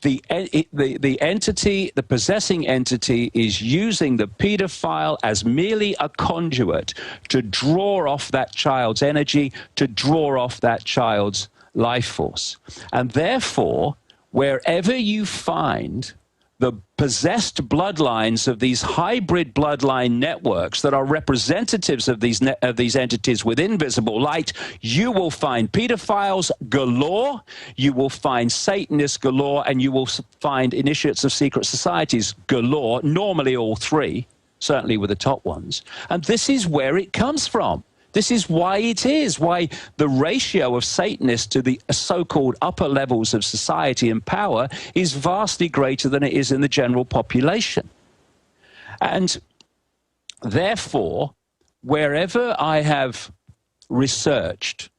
the entity, the possessing entity, is using the pedophile as merely a conduit to draw off that child's energy, to draw off that child's life force. And therefore, wherever you find the possessed bloodlines of these hybrid bloodline networks that are representatives of these entities with invisible light, you will find pedophiles galore, you will find Satanists galore, and you will find initiates of secret societies galore, normally all three, certainly with the top ones. And this is where it comes from. This is why it is, why the ratio of Satanists to the so-called upper levels of society and power is vastly greater than it is in the general population. And therefore, wherever I have researched,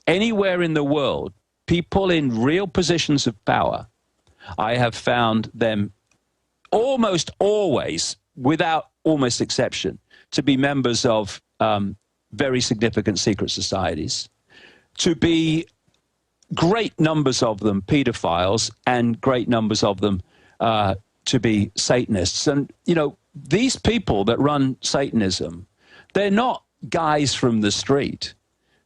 anywhere in the world, people in real positions of power, I have found them almost always, without almost exception, to be members of very significant secret societies, to be great numbers of them pedophiles, and great numbers of them to be Satanists. And, you know, these people that run Satanism, they're not guys from the street.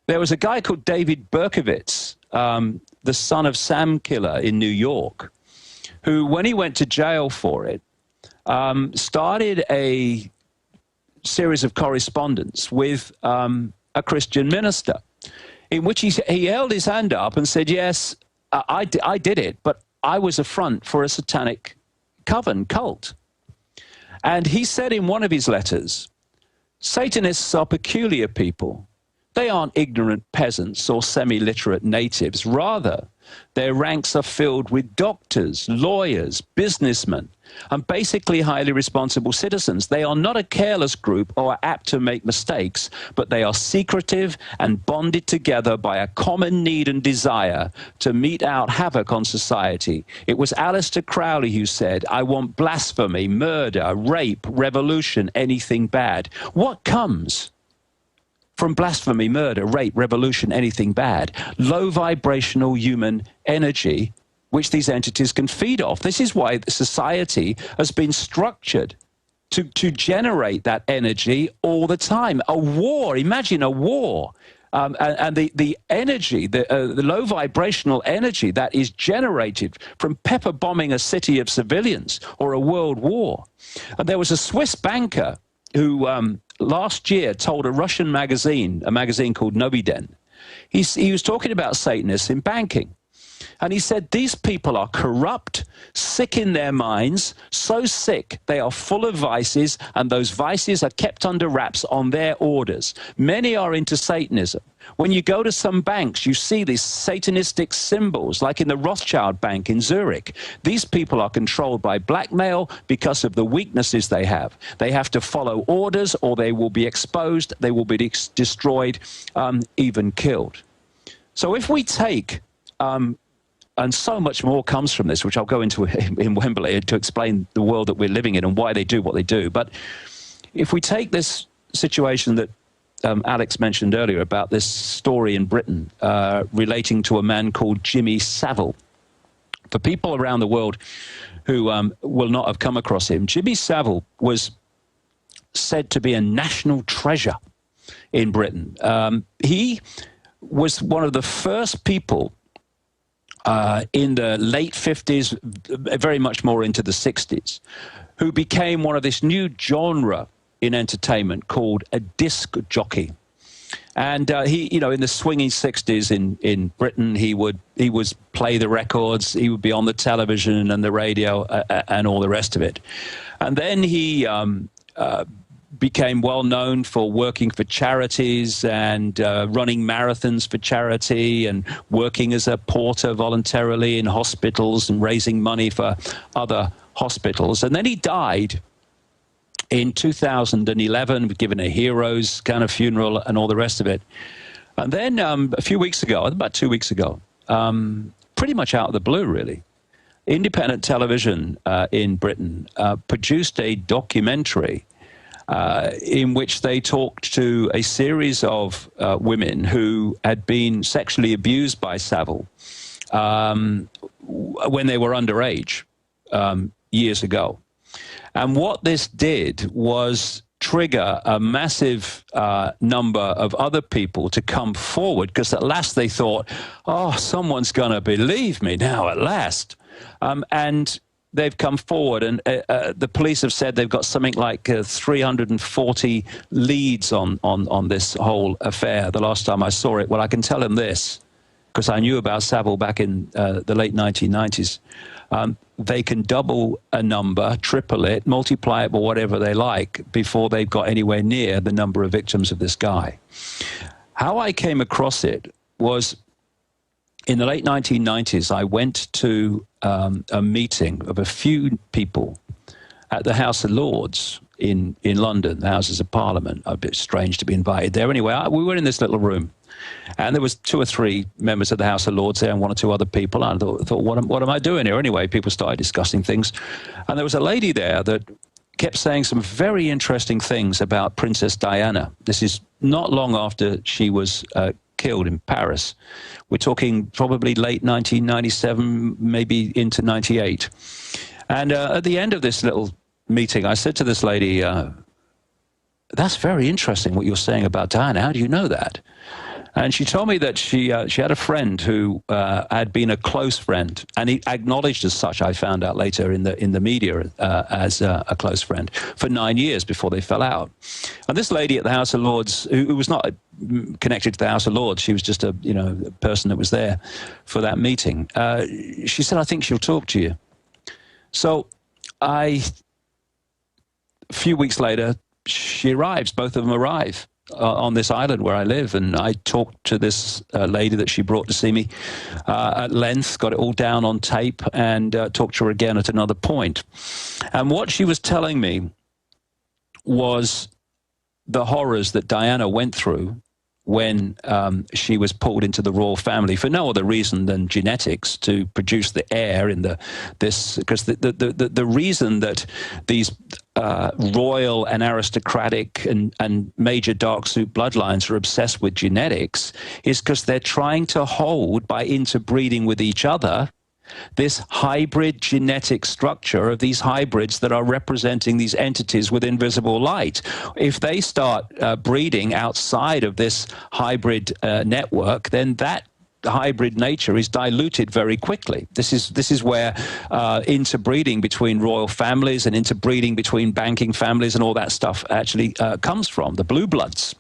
There was a guy called David Berkowitz, the son of Sam Killer in New York, who, when he went to jail for it, started a series of correspondence with a Christian minister, in which he held his hand up and said, yes, I did it, but I was a front for a satanic coven cult. And he said in one of his letters, Satanists are peculiar people. They aren't ignorant peasants or semi-literate natives. Rather, their ranks are filled with doctors, lawyers, businessmen, and basically highly responsible citizens. They are not a careless group or are apt to make mistakes, but they are secretive and bonded together by a common need and desire to mete out havoc on society. It was Aleister Crowley who said, I want blasphemy, murder, rape, revolution, anything bad. What comes from blasphemy, murder, rape, revolution, anything bad? Low vibrational human energy, which these entities can feed off. This is why the society has been structured to generate that energy all the time. A war, imagine a war. And the energy, the low vibrational energy that is generated from pepper bombing a city of civilians or a world war. And there was a Swiss banker who last year told a Russian magazine, a magazine called Noviden, he was talking about Satanists in banking. And he said, these people are corrupt, sick in their minds, so sick they are full of vices, and those vices are kept under wraps on their orders. Many are into Satanism. When you go to some banks, you see these satanistic symbols, like in the Rothschild Bank in Zurich. These people are controlled by blackmail because of the weaknesses they have. They have to follow orders, or they will be exposed, they will be destroyed, even killed. So if we take... and so much more comes from this, which I'll go into in Wembley to explain the world that we're living in and why they do what they do. But if we take this situation that Alex mentioned earlier about this story in Britain relating to a man called Jimmy Savile. For people around the world who will not have come across him, Jimmy Savile was said to be a national treasure in Britain. He was one of the first people in the late 50s, very much more into the 60s, who became one of this new genre in entertainment called a disc jockey. And he, you know, in the swinging 60s in Britain, he would play the records, he would be on the television and the radio and all the rest of it. And then he became well known for working for charities and running marathons for charity and working as a porter voluntarily in hospitals and raising money for other hospitals. And then he died in 2011, given a hero's kind of funeral and all the rest of it. And then a few weeks ago, about 2 weeks ago, pretty much out of the blue, really, independent television in Britain produced a documentary in which they talked to a series of women who had been sexually abused by Savile when they were underage years ago. And what this did was trigger a massive number of other people to come forward, because at last they thought, oh, someone's going to believe me now at last. And they've come forward, and the police have said they've got something like 340 leads on this whole affair the last time I saw it. Well, I can tell him this, because I knew about Savile back in the late 1990s. They can double a number, triple it, multiply it, or whatever they like, before they've got anywhere near the number of victims of this guy. How I came across it was, in the late 1990s, I went to a meeting of a few people at the House of Lords in London, the Houses of Parliament. A bit strange to be invited there. Anyway, we were in this little room, and there was 2 or 3 members of the House of Lords there and 1 or 2 other people. And I thought, what am I doing here? Anyway, people started discussing things. And there was a lady there that kept saying some very interesting things about Princess Diana. This is not long after she was killed in Paris. We're talking probably late 1997, maybe into 98. And at the end of this little meeting, I said to this lady, that's very interesting what you're saying about Diana. How do you know that? And she told me that she had a friend who had been a close friend, and he acknowledged as such, I found out later in the media, as a close friend, for 9 years before they fell out. And this lady at the House of Lords, who was not connected to the House of Lords, she was just a person that was there for that meeting. She said, I think she'll talk to you. So a few weeks later, she arrives, both of them arrive on this island where I live, and I talked to this lady that she brought to see me at length, got it all down on tape, and talked to her again at another point. And what she was telling me was the horrors that Diana went through when she was pulled into the royal family for no other reason than genetics, to produce the heir in because the reason that these royal and aristocratic and major dark suit bloodlines are obsessed with genetics is because they're trying to hold, by interbreeding with each other, this hybrid genetic structure of these hybrids that are representing these entities with invisible light. If they start breeding outside of this hybrid network, then that hybrid nature is diluted very quickly. This is where interbreeding between royal families and interbreeding between banking families and all that stuff actually comes from, the blue bloods.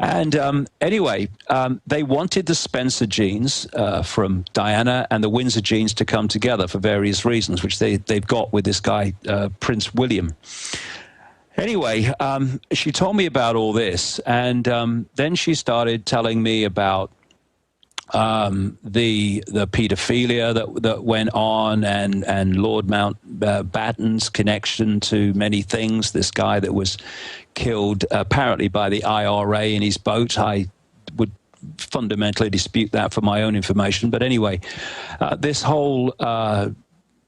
And anyway, they wanted the Spencer genes from Diana and the Windsor genes to come together for various reasons, which they've got with this guy, Prince William. Anyway, she told me about all this, and then she started telling me about the pedophilia that went on, and Lord Mountbatten's connection to many things. This guy that was killed apparently by the IRA in his boat. I would fundamentally dispute that for my own information. But anyway, this whole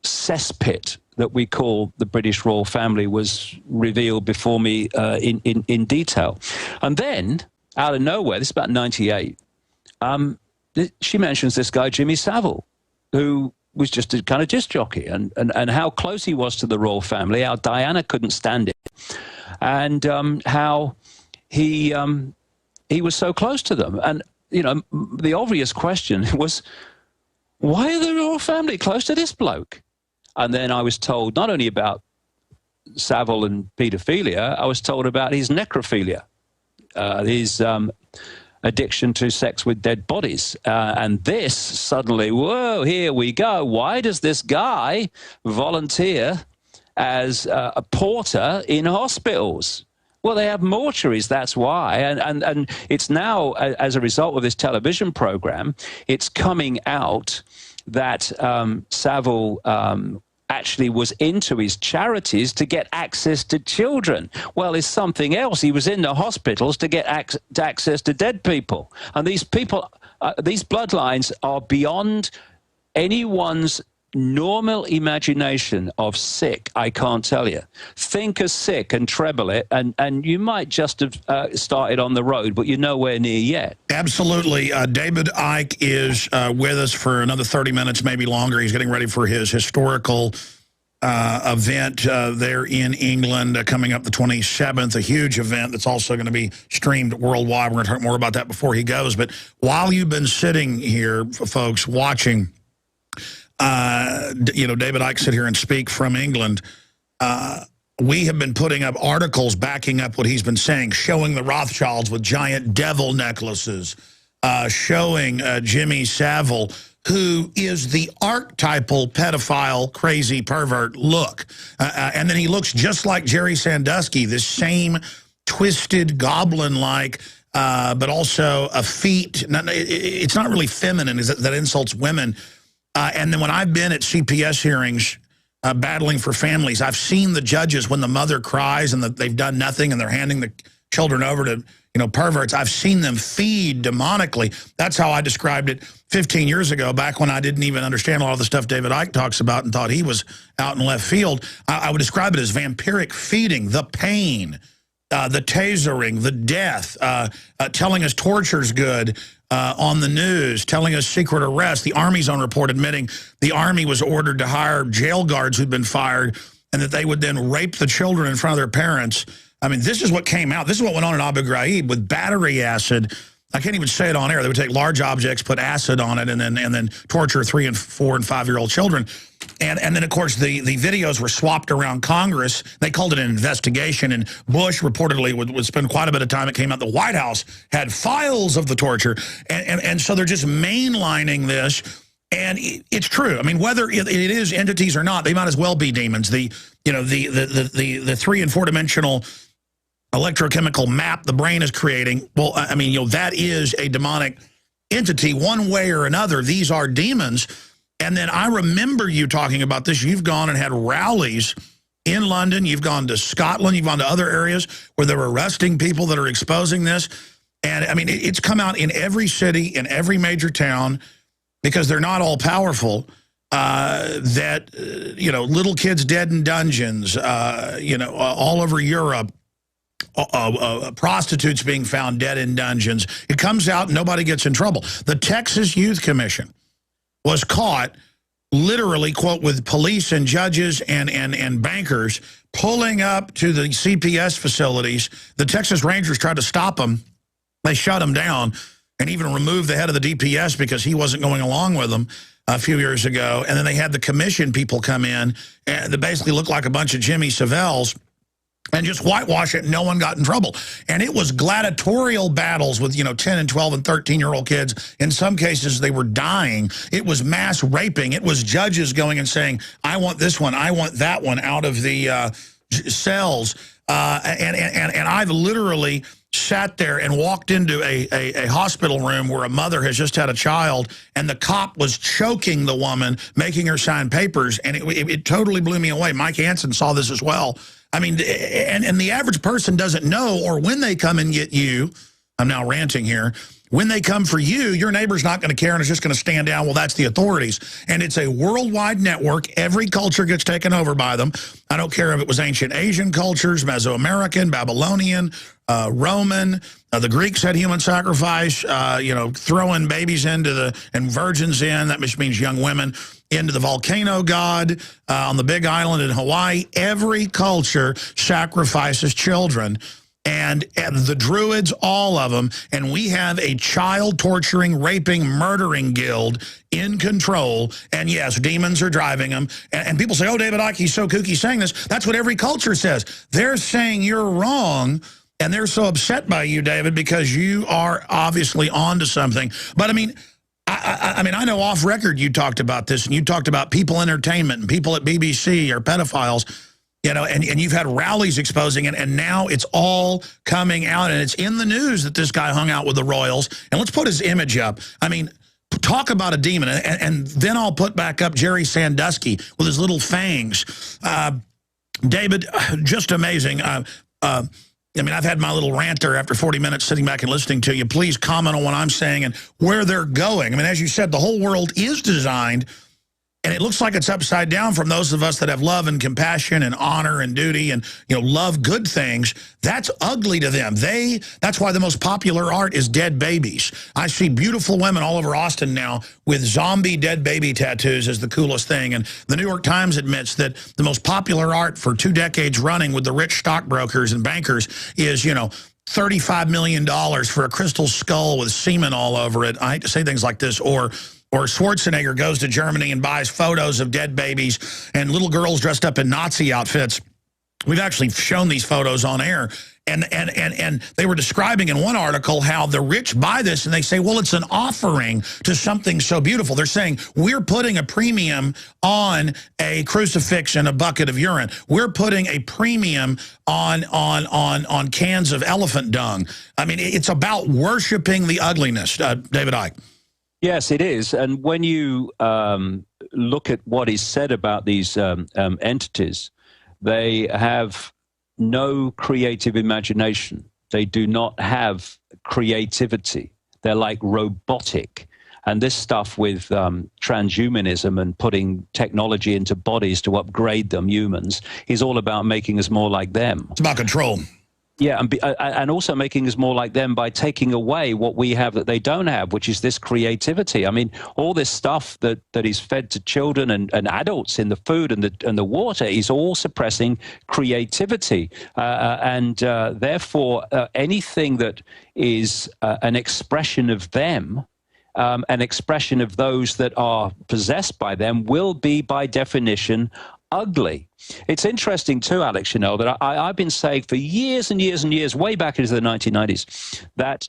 cesspit that we call the British royal family was revealed before me in detail. And then, out of nowhere, this is about 98, she mentions this guy, Jimmy Savile, who was just a kind of disc jockey, and how close he was to the royal family, how Diana couldn't stand it, and how he was so close to them. And, you know, the obvious question was, why are the royal family close to this bloke? And then I was told not only about Savile and pedophilia, I was told about his necrophilia, his addiction to sex with dead bodies. And this suddenly, whoa, here we go. Why does this guy volunteer as a porter in hospitals? Well, they have mortuaries, that's why. And it's now, as a result of this television program, it's coming out that Savile actually was into his charities to get access to children. Well, it's something else. He was in the hospitals to get access to dead people. And these people, these bloodlines are beyond anyone's normal imagination of sick, I can't tell you. Think of sick and treble it, and you might just have started on the road, but you're nowhere near yet. Absolutely. David Icke is with us for another 30 minutes, maybe longer. He's getting ready for his historical event there in England coming up the 27th, a huge event that's also going to be streamed worldwide. We're going to talk more about that before he goes. But while you've been sitting here, folks, watching, you know, David Icke sit here and speak from England. We have been putting up articles backing up what he's been saying, showing the Rothschilds with giant devil necklaces, showing Jimmy Savile, who is the archetypal pedophile, crazy pervert look. And then he looks just like Jerry Sandusky, this same twisted, goblin-like, but also effete. It's not really feminine, that insults women. And then when I've been at CPS hearings battling for families, I've seen the judges when the mother cries and they've done nothing and they're handing the children over to, you know, perverts. I've seen them feed demonically. That's how I described it 15 years ago, back when I didn't even understand a lot of the stuff David Icke talks about and thought he was out in left field. I would describe it as vampiric feeding, the pain, the tasering, the death, telling us torture's good, on the news, telling us secret arrest. The Army's own report admitting the Army was ordered to hire jail guards who'd been fired and that they would then rape the children in front of their parents. I mean, this is what came out. This is what went on in Abu Ghraib with battery acid. I can't even say it on air. They would take large objects, put acid on it, and then torture 3-, 4-, and 5-year-old children. And then, of course, the videos were swapped around Congress. They called it an investigation, and Bush reportedly would spend quite a bit of time. It came out the White House had files of the torture. And so they're just mainlining this. And it's true. I mean, whether it is entities or not, they might as well be demons. The 3- and 4-dimensional electrochemical map the brain is creating, well, I mean, you know, that is a demonic entity one way or another. These are demons. And then I remember you talking about this. You've gone and had rallies in London. You've gone to Scotland. You've gone to other areas where they're arresting people that are exposing this. And, I mean, it's come out in every city, in every major town, because they're not all powerful, that, you know, little kids dead in dungeons, you know, all over Europe. Prostitutes being found dead in dungeons. It comes out, nobody gets in trouble. The Texas Youth Commission was caught literally, quote, with police and judges and bankers pulling up to the CPS facilities. The Texas Rangers tried to stop them. They shut them down and even removed the head of the DPS because he wasn't going along with them a few years ago. And then they had the commission people come in and they basically looked like a bunch of Jimmy Saviles. and just whitewash it, and no one got in trouble. And it was gladiatorial battles with, 10 and 12 and 13-year-old kids. In some cases, they were dying. It was mass raping. It was judges going and saying, I want this one, I want that one out of the cells. And I've literally sat there and walked into a hospital room where a mother has just had a child, and the cop was choking the woman, making her sign papers, and it totally blew me away. Mike Hansen saw this as well. I mean, and the average person doesn't know, or when they come and get you, I'm now ranting here, when they come for you, your neighbor's not going to care and is just going to stand down, well, that's the authorities. And it's a worldwide network. Every culture gets taken over by them. I don't care if it was ancient Asian cultures, Mesoamerican, Babylonian, Roman. The Greeks had human sacrifice, throwing babies and virgins in, that just means young women, into the volcano god on the Big Island in Hawaii. Every culture sacrifices children. And the Druids, all of them, and we have a child torturing, raping, murdering guild in control. And yes, demons are driving them. And people say, oh, David Icke, he's so kooky saying this. That's what every culture says. They're saying you're wrong, and they're so upset by you, David, because you are obviously onto something. But I mean, I know off record you talked about this, and you talked about People Entertainment and people at BBC are pedophiles. And you've had rallies exposing it, and now it's all coming out, and it's in the news that this guy hung out with the royals. And let's put his image up. I mean, talk about a demon. And then I'll put back up Jerry Sandusky with his little fangs. David, just amazing. I mean, I've had my little rant there after 40 minutes sitting back and listening to you. Please comment on what I'm saying and where they're going. I mean, as you said, the whole world is designed, and it looks like it's upside down from those of us that have love and compassion and honor and duty and, love good things. That's ugly to them. That's why the most popular art is dead babies. I see beautiful women all over Austin now with zombie dead baby tattoos as the coolest thing. And the New York Times admits that the most popular art for 2 decades running with the rich stockbrokers and bankers is, $35 million for a crystal skull with semen all over it. I hate to say things like this. Or Schwarzenegger goes to Germany and buys photos of dead babies and little girls dressed up in Nazi outfits. We've actually shown these photos on air. And they were describing in one article how the rich buy this, and they say, well, it's an offering to something so beautiful. They're saying, we're putting a premium on a crucifix and a bucket of urine. We're putting a premium on cans of elephant dung. I mean, it's about worshiping the ugliness, David Icke. Yes, it is. And when you look at what is said about these entities, they have no creative imagination. They do not have creativity. They're like robotic. And this stuff with transhumanism and putting technology into bodies to upgrade them, humans, is all about making us more like them. It's about control. Yeah, and also making us more like them by taking away what we have that they don't have, which is this creativity. I mean, all this stuff that is fed to children and adults in the food and the water is all suppressing creativity. Therefore, anything that is an expression of them, an expression of those that are possessed by them, will be, by definition, ugly. It's interesting too, Alex, that I've been saying for years and years and years, way back into the 1990s, that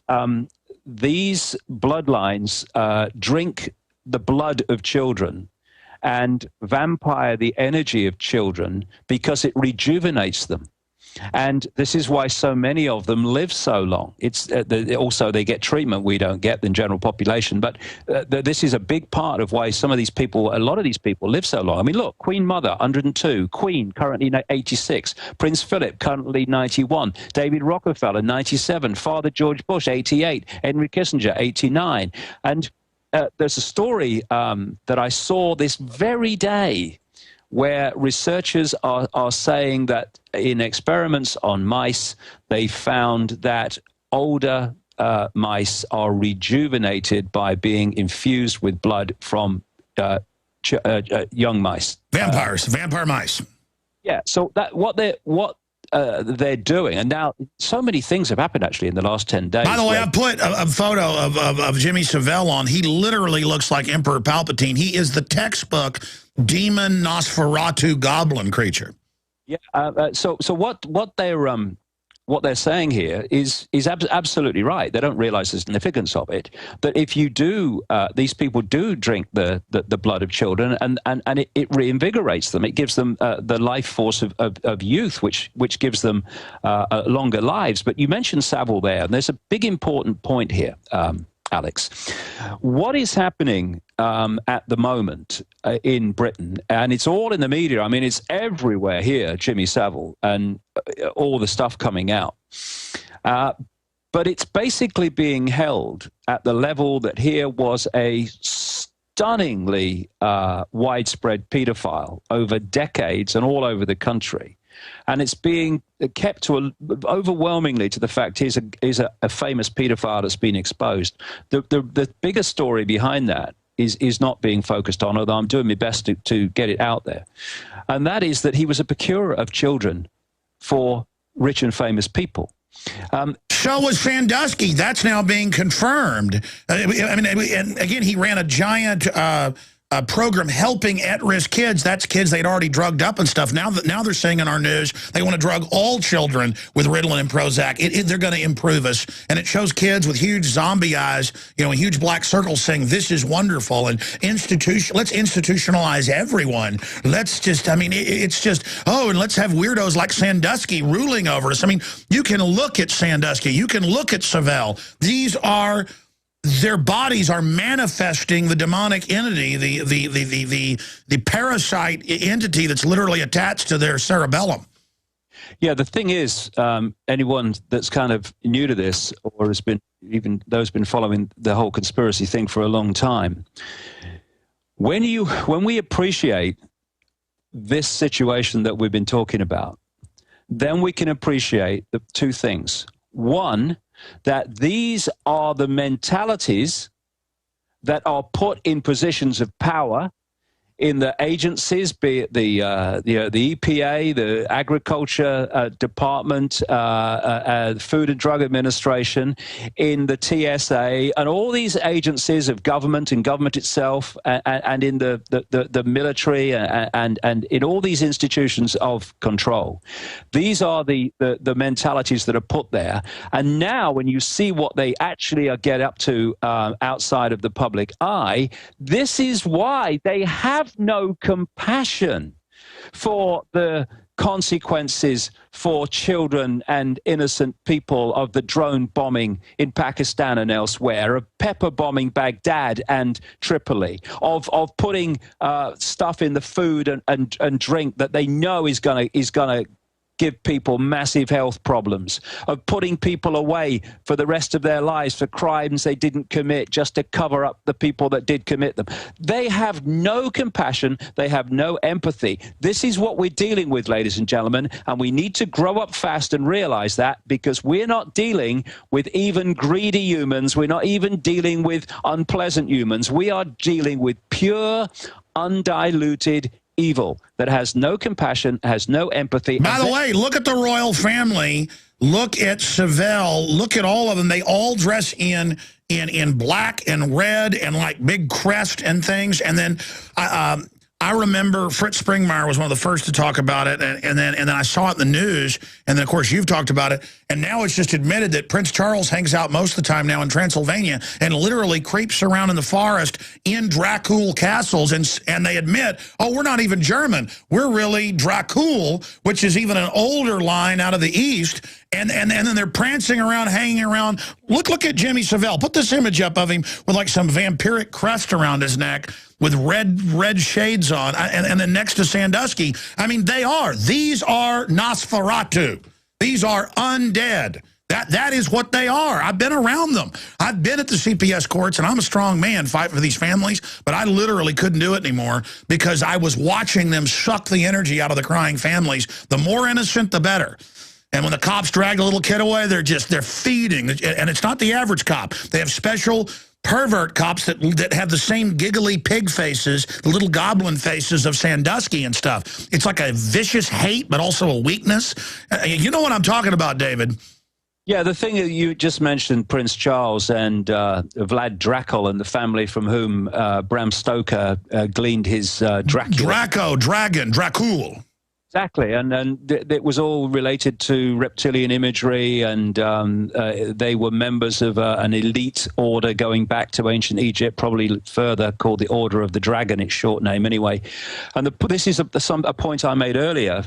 these bloodlines drink the blood of children and vampire the energy of children because it rejuvenates them. And this is why so many of them live so long. It's also they get treatment we don't get in general population. But this is a big part of why some of these people, a lot of these people, live so long. I mean, look, Queen Mother, 102, Queen currently 86, Prince Philip currently 91, David Rockefeller 97, Father George Bush 88, Henry Kissinger 89, and there's a story that I saw this very day, where researchers are saying that in experiments on mice, they found that older mice are rejuvenated by being infused with blood from young mice. Vampires, vampire mice. Yeah, so that what they're doing, and now so many things have happened actually in the last 10 days. By the way, I put a photo of Jimmy Savile on. He literally looks like Emperor Palpatine. He is the textbook demon Nosferatu goblin creature. Yeah. So what they're saying here is absolutely right. They don't realize the significance of it. That if you do, these people do drink the blood of children, and it reinvigorates them. It gives them the life force of youth, which gives them longer lives. But you mentioned Savile there, and there's a big important point here, Alex. What is happening at the moment in Britain, and it's all in the media. I mean, it's everywhere here, Jimmy Savile, and all the stuff coming out. But it's basically being held at the level that here was a stunningly widespread pedophile over decades and all over the country. And it's being kept to overwhelmingly to the fact he's a famous pedophile that's been exposed. The bigger story behind that is not being focused on, although I'm doing my best to get it out there. And that is that he was a procurer of children for rich and famous people. So was Sandusky. That's now being confirmed. I mean, and again, he ran a giant program helping at-risk kids. That's kids they'd already drugged up and stuff. Now they're saying in our news they want to drug all children with Ritalin and Prozac. They're going to improve us. And it shows kids with huge zombie eyes, you know, huge black circles saying, this is wonderful. And let's institutionalize everyone. Let's just, I mean, it's just, oh, and let's have weirdos like Sandusky ruling over us. I mean, you can look at Sandusky. You can look at Savile. Their bodies are manifesting the demonic entity, the parasite entity that's literally attached to their cerebellum. Yeah, the thing is, anyone that's kind of new to this, or has been, even those been following the whole conspiracy thing for a long time, when we appreciate this situation that we've been talking about, then we can appreciate the two things. One, that these are the mentalities that are put in positions of power in the agencies, be it the EPA, the Agriculture Department, Food and Drug Administration, in the TSA, and all these agencies of government and government itself, and in the military, and in all these institutions of control. These are the mentalities that are put there. And now when you see what they actually get up to outside of the public eye, this is why they have no compassion for the consequences for children and innocent people of the drone bombing in Pakistan and elsewhere, of pepper bombing Baghdad and Tripoli, of putting stuff in the food and drink that they know is gonna give people massive health problems, of putting people away for the rest of their lives for crimes they didn't commit just to cover up the people that did commit them. They have no compassion. They have no empathy. This is what we're dealing with, ladies and gentlemen, and we need to grow up fast and realize that, because we're not dealing with even greedy humans. We're not even dealing with unpleasant humans. We are dealing with pure, undiluted evil that has no compassion, has no empathy. By the way, look at the royal family. Look at Savile. Look at all of them. They all dress in black and red and like big crest and things. And then I remember Fritz Springmeier was one of the first to talk about it, and then I saw it in the news, and then of course you've talked about it, and now it's just admitted that Prince Charles hangs out most of the time now in Transylvania and literally creeps around in the forest in Dracul castles, and they admit, oh, we're not even German, we're really Dracul, which is even an older line out of the East, and then they're prancing around, hanging around. Look at Jimmy Savile. Put this image up of him with like some vampiric crest around his neck, with red shades on, and then next to Sandusky. I mean, these are Nosferatu. These are undead. That is what they are. I've been around them. I've been at the CPS courts, and I'm a strong man fighting for these families, but I literally couldn't do it anymore because I was watching them suck the energy out of the crying families. The more innocent, the better. And when the cops drag a little kid away, they're feeding. And it's not the average cop. They have special pervert cops that have the same giggly pig faces, the little goblin faces of Sandusky and stuff. It's like a vicious hate, but also a weakness. You know what I'm talking about, David. Yeah, the thing that you just mentioned, Prince Charles and Vlad Dracul and the family from whom Bram Stoker gleaned his Dracula. Dracul. Exactly, and it was all related to reptilian imagery, and they were members of an elite order going back to ancient Egypt, probably further, called the Order of the Dragon, its short name anyway. And this is a point I made earlier,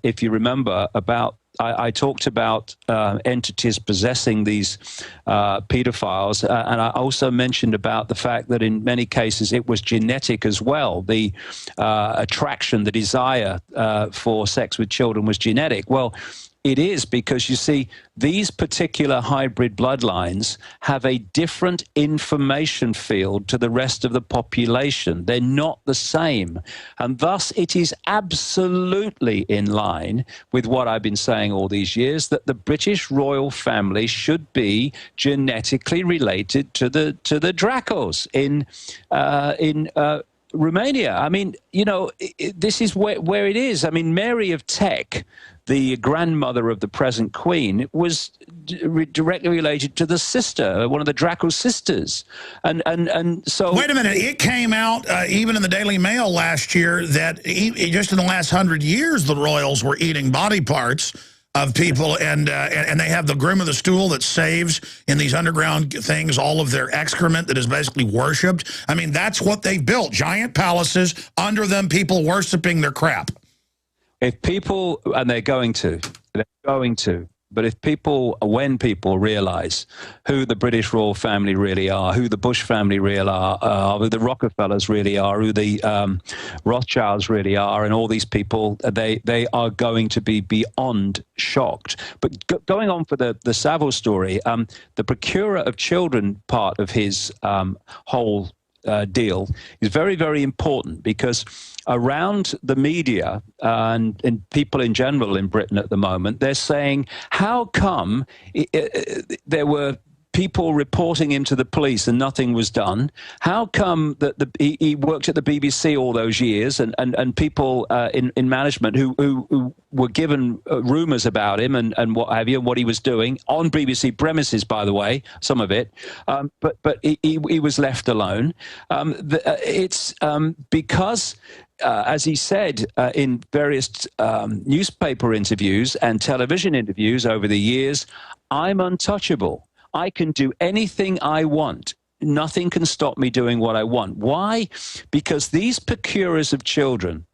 if you remember, about I talked about entities possessing these pedophiles, and I also mentioned about the fact that in many cases it was genetic as well. The attraction, the desire for sex with children was genetic. Well, it is, because you see, these particular hybrid bloodlines have a different information field to the rest of the population. They're not the same. And thus, it is absolutely in line with what I've been saying all these years, that the British royal family should be genetically related to the Dracos in Romania. I mean, you know, this is where it is. I mean, Mary of Teck, the grandmother of the present queen, was directly related to the sister, one of the Draco sisters. And so... Wait a minute. It came out, even in the Daily Mail last year, that just in the last 100 years, the royals were eating body parts of people, and they have the groom of the stool that saves in these underground things all of their excrement that is basically worshipped. I mean, that's what they've built. Giant palaces, under them people worshiping their crap. If people, and they're going to, but if people, when people realize who the British royal family really are, who the Bush family really are, who the Rockefellers really are, who the Rothschilds really are, and all these people, they are going to be beyond shocked. But going on for the Savile story, the procurer of children part of his whole deal is very, very important, because around the media and people in general in Britain at the moment, they're saying, how come there were people reporting him to the police and nothing was done? How come that he worked at the BBC all those years, and people in management who were given rumours about him and what have you, and what he was doing on BBC premises, by the way, some of it, but he was left alone. It's because as he said in various newspaper interviews and television interviews over the years, I'm untouchable. I can do anything I want. Nothing can stop me doing what I want. Why? Because these procurers of children,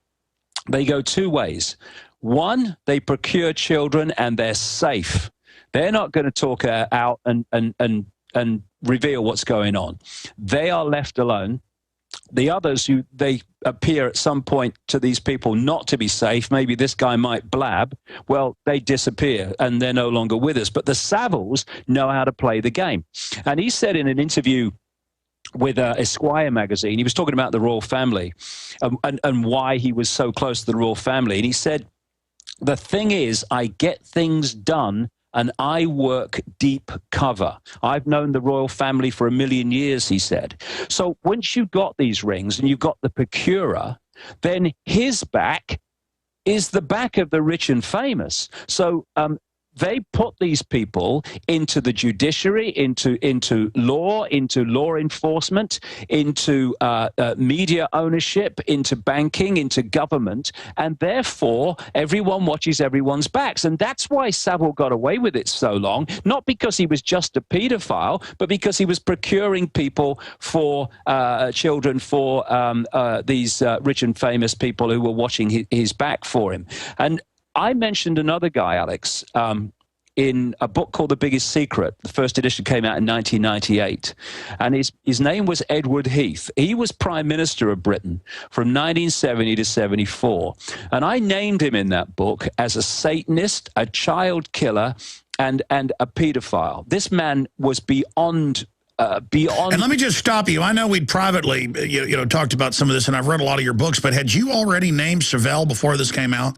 they go two ways. One, they procure children and they're safe. They're not going to talk out and reveal what's going on. They are left alone. The others, who they appear at some point to these people not to be safe, maybe this guy might blab, well, they disappear and they're no longer with us. But the Saviles know how to play the game. And he said in an interview with Esquire magazine, he was talking about the royal family and why he was so close to the royal family. And he said, the thing is, I get things done and I work deep cover. I've known the royal family for 1 million years, he said. So once you've got these rings and you've got the procurer, then his back is the back of the rich and famous. So they put these people into the judiciary, into law enforcement, into media ownership, into banking, into government, and therefore everyone watches everyone's backs. And that's why Savile got away with it so long, not because he was just a paedophile, but because he was procuring people for children for these rich and famous people who were watching his back for him. And I mentioned another guy, Alex, in a book called The Biggest Secret. The first edition came out in 1998. And his name was Edward Heath. He was Prime Minister of Britain from 1970 to 74. And I named him in that book as a Satanist, a child killer, and a pedophile. This man was beyond... And let me just stop you. I know we'd privately, talked about some of this, and I've read a lot of your books, but had you already named Savile before this came out?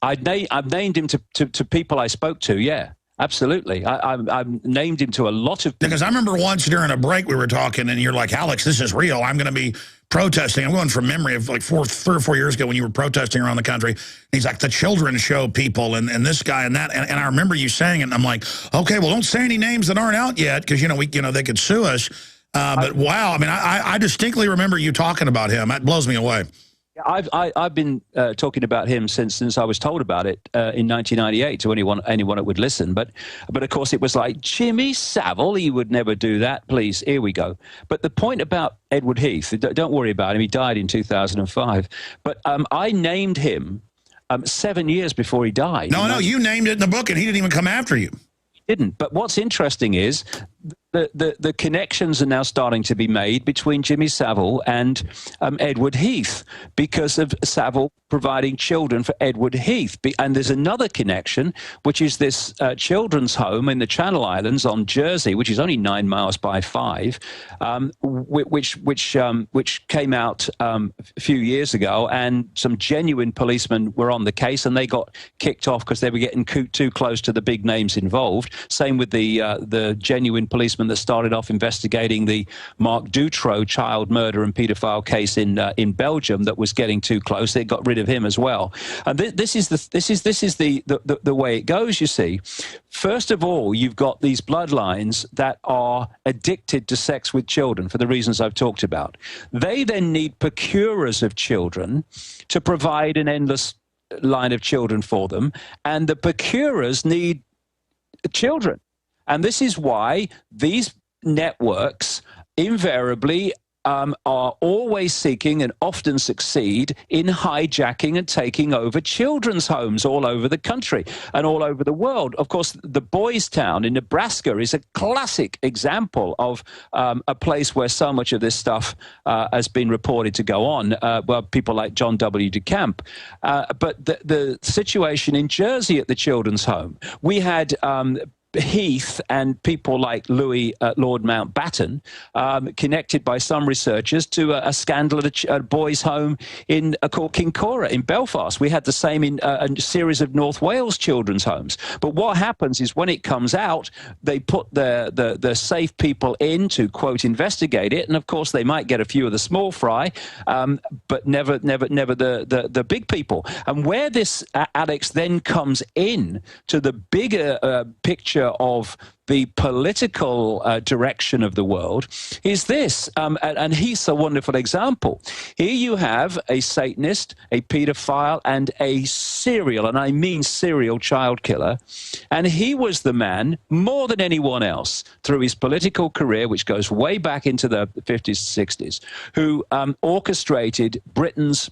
I've named him to people I spoke to, yeah, absolutely. I've named him to a lot of people. Because I remember once during a break we were talking, and you're like, Alex, this is real. I'm going to be protesting. I'm going from memory of like 3 or 4 years ago when you were protesting around the country. And he's like, the children's show people and this guy and that. And I remember you saying it, and I'm like, okay, well, don't say any names that aren't out yet because, they could sue us. But wow, I mean, I distinctly remember you talking about him. That blows me away. I've been talking about him since I was told about it in 1998 to anyone that would listen. But of course it was like, Jimmy Savile, he would never do that. Please, here we go. But the point about Edward Heath, don't worry about him. He died in 2005. But I named him 7 years before he died. No, you named it in the book, and he didn't even come after you. He didn't. But what's interesting is the connections are now starting to be made between Jimmy Savile and Edward Heath because of Savile providing children for Edward Heath. And there's another connection, which is this children's home in the Channel Islands on Jersey, which is only 9 miles by 5, which came out a few years ago, and some genuine policemen were on the case, and they got kicked off because they were getting too close to the big names involved. Same with the genuine policeman that started off investigating the Mark Dutroux child murder and paedophile case in Belgium that was getting too close. They got rid of him as well. And this is the way it goes. You see, first of all, you've got these bloodlines that are addicted to sex with children for the reasons I've talked about. They then need procurers of children to provide an endless line of children for them, and the procurers need children. And this is why these networks invariably are always seeking and often succeed in hijacking and taking over children's homes all over the country and all over the world. Of course, the Boys Town in Nebraska is a classic example of a place where so much of this stuff has been reported to go on, well, people like John W. DeCamp. But the situation in Jersey at the children's home, we had Heath and people like Louis Lord Mountbatten connected by some researchers to a scandal at a boys' home called Kincora in Belfast. We had the same in a series of North Wales children's homes. But what happens is when it comes out, they put the safe people in to, quote, investigate it. And, of course, they might get a few of the small fry, but never the big people. And where this, Alex, then comes in to the bigger picture of the political direction of the world is this, and he's a wonderful example. Here you have a Satanist, a pedophile, and a serial, and I mean serial child killer, and he was the man, more than anyone else, through his political career, which goes way back into the 50s, 60s, who orchestrated Britain's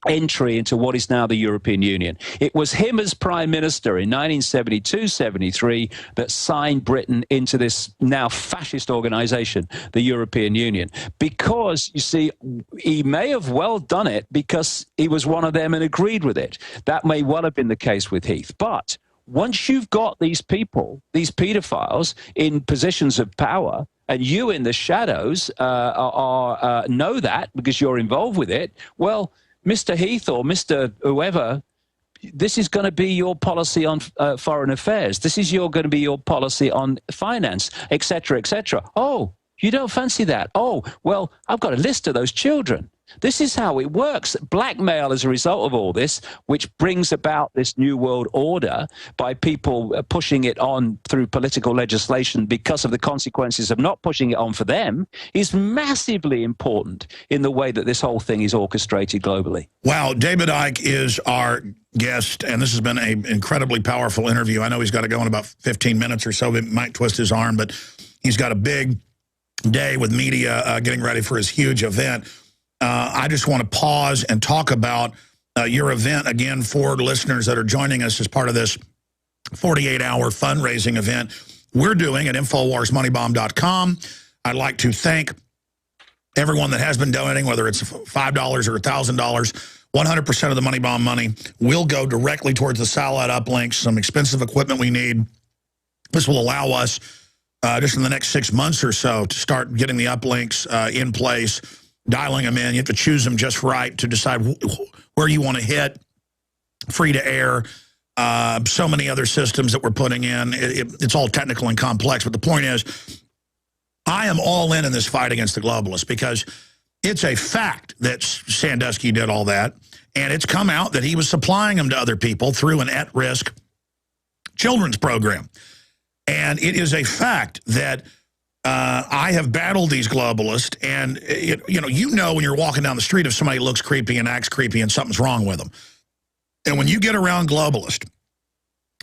entry into what is now the European Union. It was him as Prime Minister in 1972-73 that signed Britain into this now fascist organization, the European Union. Because, you see, he may have well done it because he was one of them and agreed with it. That may well have been the case with Heath. But once you've got these people, these pedophiles, in positions of power, and you in the shadows know that because you're involved with it, well, Mr. Heath or Mr. whoever, this is going to be your policy on foreign affairs. This is going to be your policy on finance, etc., etc. Oh, you don't fancy that? Oh, well, I've got a list of those children. This is how it works. Blackmail as a result of all this, which brings about this new world order by people pushing it on through political legislation because of the consequences of not pushing it on for them, is massively important in the way that this whole thing is orchestrated globally. Wow, David Icke is our guest, and this has been an incredibly powerful interview. I know he's got to go in about 15 minutes or so. It might twist his arm, but he's got a big day with media getting ready for his huge event. I just want to pause and talk about your event again for listeners that are joining us as part of this 48-hour fundraising event we're doing at InfoWarsMoneyBomb.com. I'd like to thank everyone that has been donating, whether it's $5 or $1,000. 100% of the Money Bomb money will go directly towards the satellite uplinks, some expensive equipment we need. This will allow us, just in the next 6 months or so, to start getting the uplinks in place, dialing them in. You have to choose them just right to decide where you want to hit, free to air, so many other systems that we're putting in. It's all technical and complex, but the point is, I am all in this fight against the globalists because it's a fact that Sandusky did all that, and it's come out that he was supplying them to other people through an at-risk children's program. And it is a fact that I have battled these globalists, and you know when you're walking down the street if somebody looks creepy and acts creepy and something's wrong with them. And when you get around globalists,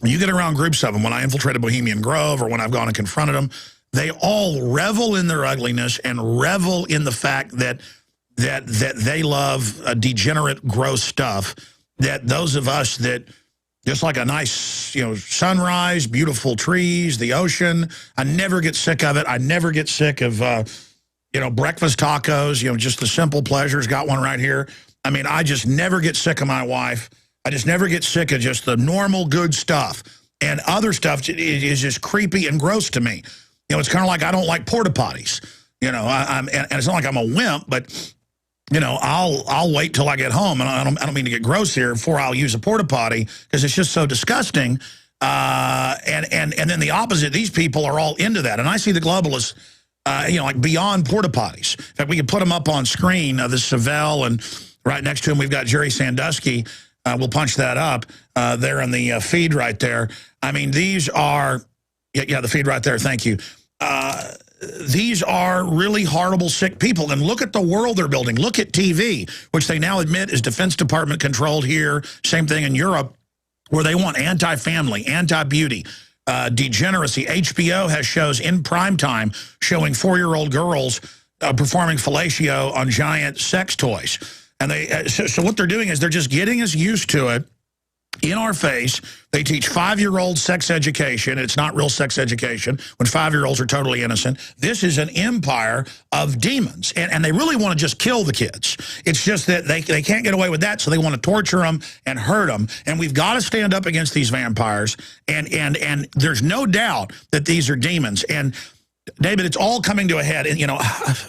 when you get around groups of them, when I infiltrated Bohemian Grove or when I've gone and confronted them, they all revel in their ugliness and revel in the fact that they love degenerate, gross stuff. That those of us that just like a nice, sunrise, beautiful trees, the ocean. I never get sick of it. I never get sick of, breakfast tacos, just the simple pleasures. Got one right here. I mean, I just never get sick of my wife. I just never get sick of just the normal good stuff. And other stuff is just creepy and gross to me. It's kind of like I don't like porta potties. And it's not like I'm a wimp, but I'll wait till I get home, and I don't mean to get gross here, before I'll use a porta potty because it's just so disgusting. And then the opposite, these people are all into that, and I see the globalists, like beyond porta potties. In fact, we could put them up on screen. The Savelle, and right next to him we've got Jerry Sandusky. We'll punch that up there in the feed right there. I mean, these are, the feed right there. Thank you. These are really horrible, sick people. And look at the world they're building. Look at TV, which they now admit is Defense Department controlled here. Same thing in Europe, where they want anti-family, anti-beauty, degeneracy. HBO has shows in prime time showing 4-year-old girls performing fellatio on giant sex toys. And so what they're doing is they're just getting us used to it in our face. They teach 5-year-old sex education. It's not real sex education when 5-year-olds are totally innocent. This is an empire of demons, and they really want to just kill the kids. It's just that they can't get away with that, so they want to torture them and hurt them. And we've got to stand up against these vampires, and there's no doubt that these are demons. And David, it's all coming to a head, and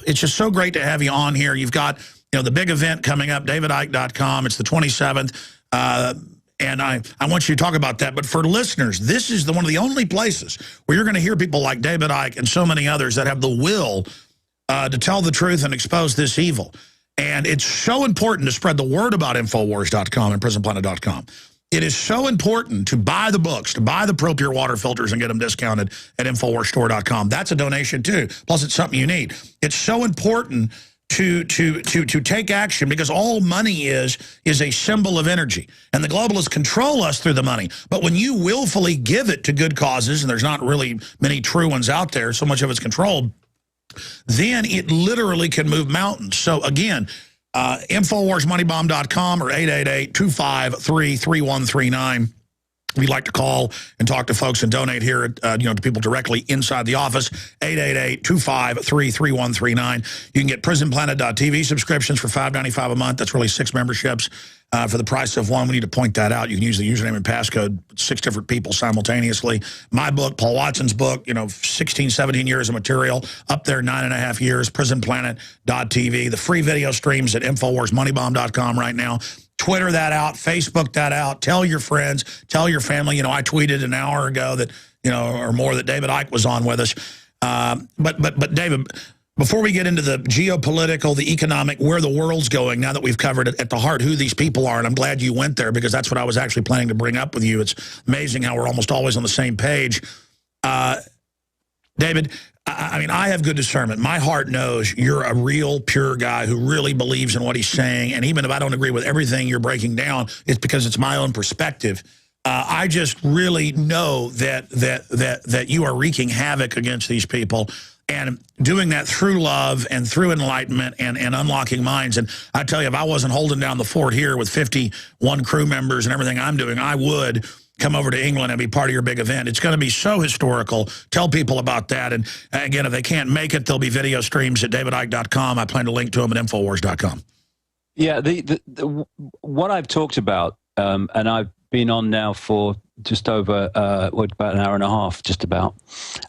it's just so great to have you on here. You've got the big event coming up, davidicke.com. It's the 27th. And I want you to talk about that. But for listeners, this is one of the only places where you're going to hear people like David Icke and so many others that have the will to tell the truth and expose this evil. And it's so important to spread the word about Infowars.com and PrisonPlanet.com. It is so important to buy the books, to buy the Pro Pure water filters and get them discounted at InfoWarsStore.com. That's a donation, too. Plus, it's something you need. It's so important to take action, because all money is a symbol of energy, and the globalists control us through the money. But when you willfully give it to good causes, and there's not really many true ones out there, so much of it's controlled, then it literally can move mountains. So again, InfoWarsMoneyBomb.com or 888-253-3139. If you'd like to call and talk to folks and donate here, to people directly inside the office, 888-253-3139. You can get PrisonPlanet.tv subscriptions for $5.95 a month. That's really 6 memberships for the price of one. We need to point that out. You can use the username and passcode, 6 different people simultaneously. My book, Paul Watson's book, 16, 17 years of material, up there 9.5 years, PrisonPlanet.tv. The free video streams at InfoWarsMoneyBomb.com right now. Twitter that out, Facebook that out, tell your friends, tell your family. I tweeted an hour ago that, or more, that David Icke was on with us. But David, before we get into the geopolitical, the economic, where the world's going, now that we've covered it at the heart who these people are, and I'm glad you went there because that's what I was actually planning to bring up with you. It's amazing how we're almost always on the same page. David, I mean, I have good discernment. My heart knows you're a real, pure guy who really believes in what he's saying. And even if I don't agree with everything you're breaking down, it's because it's my own perspective. I just really know that you are wreaking havoc against these people and doing that through love and through enlightenment and unlocking minds. And I tell you, if I wasn't holding down the fort here with 51 crew members and everything I'm doing, I would come over to England and be part of your big event. It's going to be so historical. Tell people about that. And again, if they can't make it, there'll be video streams at davidicke.com. I plan to link to them at Infowars.com. Yeah, what I've talked about, and I've been on now for just over about an hour and a half, just about,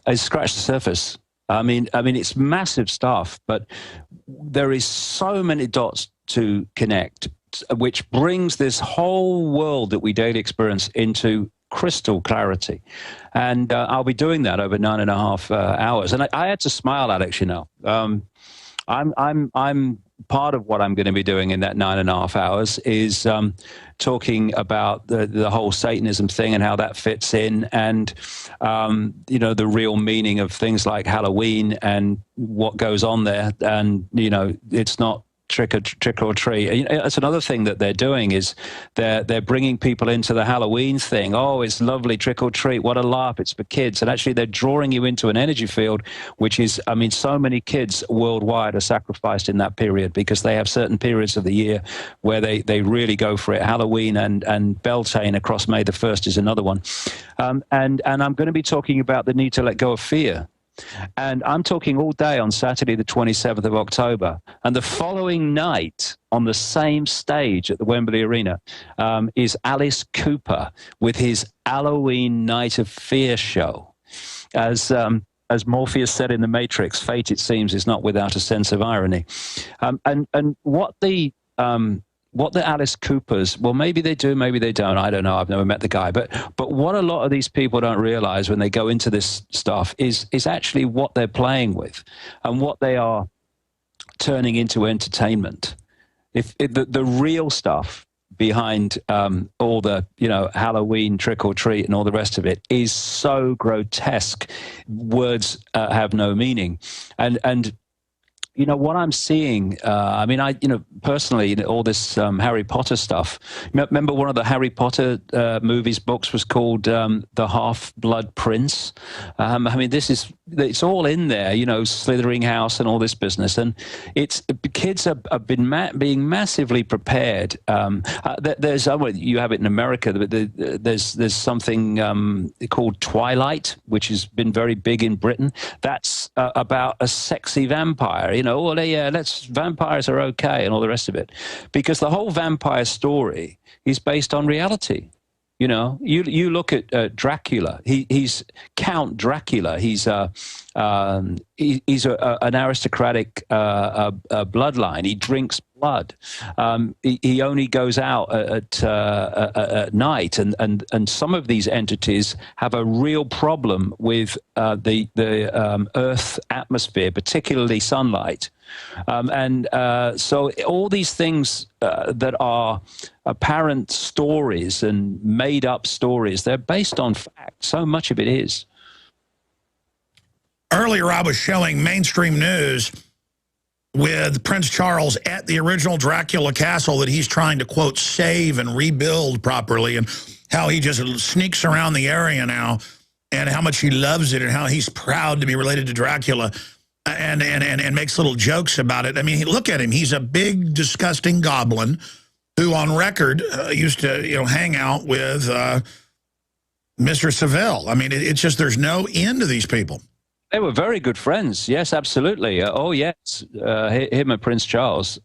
is scratch the surface. I mean, it's massive stuff, but there is so many dots to connect, which brings this whole world that we daily experience into crystal clarity. And I'll be doing that over 9.5 hours. And I had to smile, Alex, I'm part of what I'm going to be doing in that 9.5 hours is talking about the whole Satanism thing and how that fits in, and the real meaning of things like Halloween and what goes on there. And it's not trick or treat. That's another thing that they're doing, is they're bringing people into the Halloween thing. Oh, it's lovely, trick or treat, what a laugh, it's for kids. And actually they're drawing you into an energy field, which is, so many kids worldwide are sacrificed in that period, because they have certain periods of the year where they really go for it. Halloween and Beltane across May the 1st is another one. And I'm going to be talking about the need to let go of fear. And I'm talking all day on Saturday, the 27th of October. And the following night, on the same stage at the Wembley Arena, is Alice Cooper with his Halloween Night of Fear show. As Morpheus said in The Matrix, fate, it seems, is not without a sense of irony. And what the Alice Coopers, well, maybe they do, maybe they don't. I don't know. I've never met the guy. But what a lot of these people don't realize when they go into this stuff is actually what they're playing with and what they are turning into entertainment. The real stuff behind all the Halloween trick or treat and all the rest of it is so grotesque. Words have no meaning. And what I'm seeing, personally, all this Harry Potter stuff. Remember one of the Harry Potter books was called The Half-Blood Prince? It's all in there, Slithering House and all this business. And kids have been being massively prepared. There's, you have it in America, there's something called Twilight, which has been very big in Britain. That's about a sexy vampire, vampires are okay and all the rest of it, because the whole vampire story is based on reality. You look at Dracula. He's Count Dracula. He's an aristocratic bloodline. He drinks blood. He only goes out at night, and some of these entities have a real problem with the Earth atmosphere, particularly sunlight. So all these things that are apparent stories and made-up stories, they're based on fact. So much of it is. Earlier, I was showing mainstream news with Prince Charles at the original Dracula castle that he's trying to, quote, save and rebuild properly, and how he just sneaks around the area now, and how much he loves it, and how he's proud to be related to Dracula, and makes little jokes about it. I mean, look at him. He's a big, disgusting goblin who, on record, used to, hang out with Mr. Seville. I mean, it's just, there's no end to these people. They were very good friends. Yes, absolutely. Him and Prince Charles.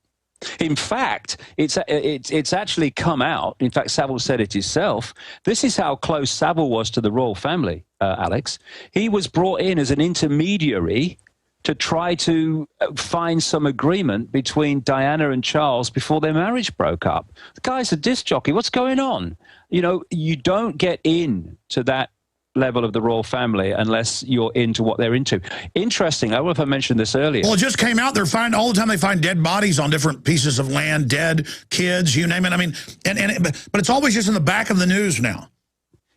In fact, it's actually come out. In fact, Savile said it himself. This is how close Savile was to the royal family, Alex. He was brought in as an intermediary to try to find some agreement between Diana and Charles before their marriage broke up. The guy's a disc jockey. What's going on? You don't get in to that level of the royal family unless you're into what they're into. Interesting. I don't know if I mentioned this earlier. Well, it just came out. All the time they find dead bodies on different pieces of land, dead kids, you name it. I mean, but it's always just in the back of the news now.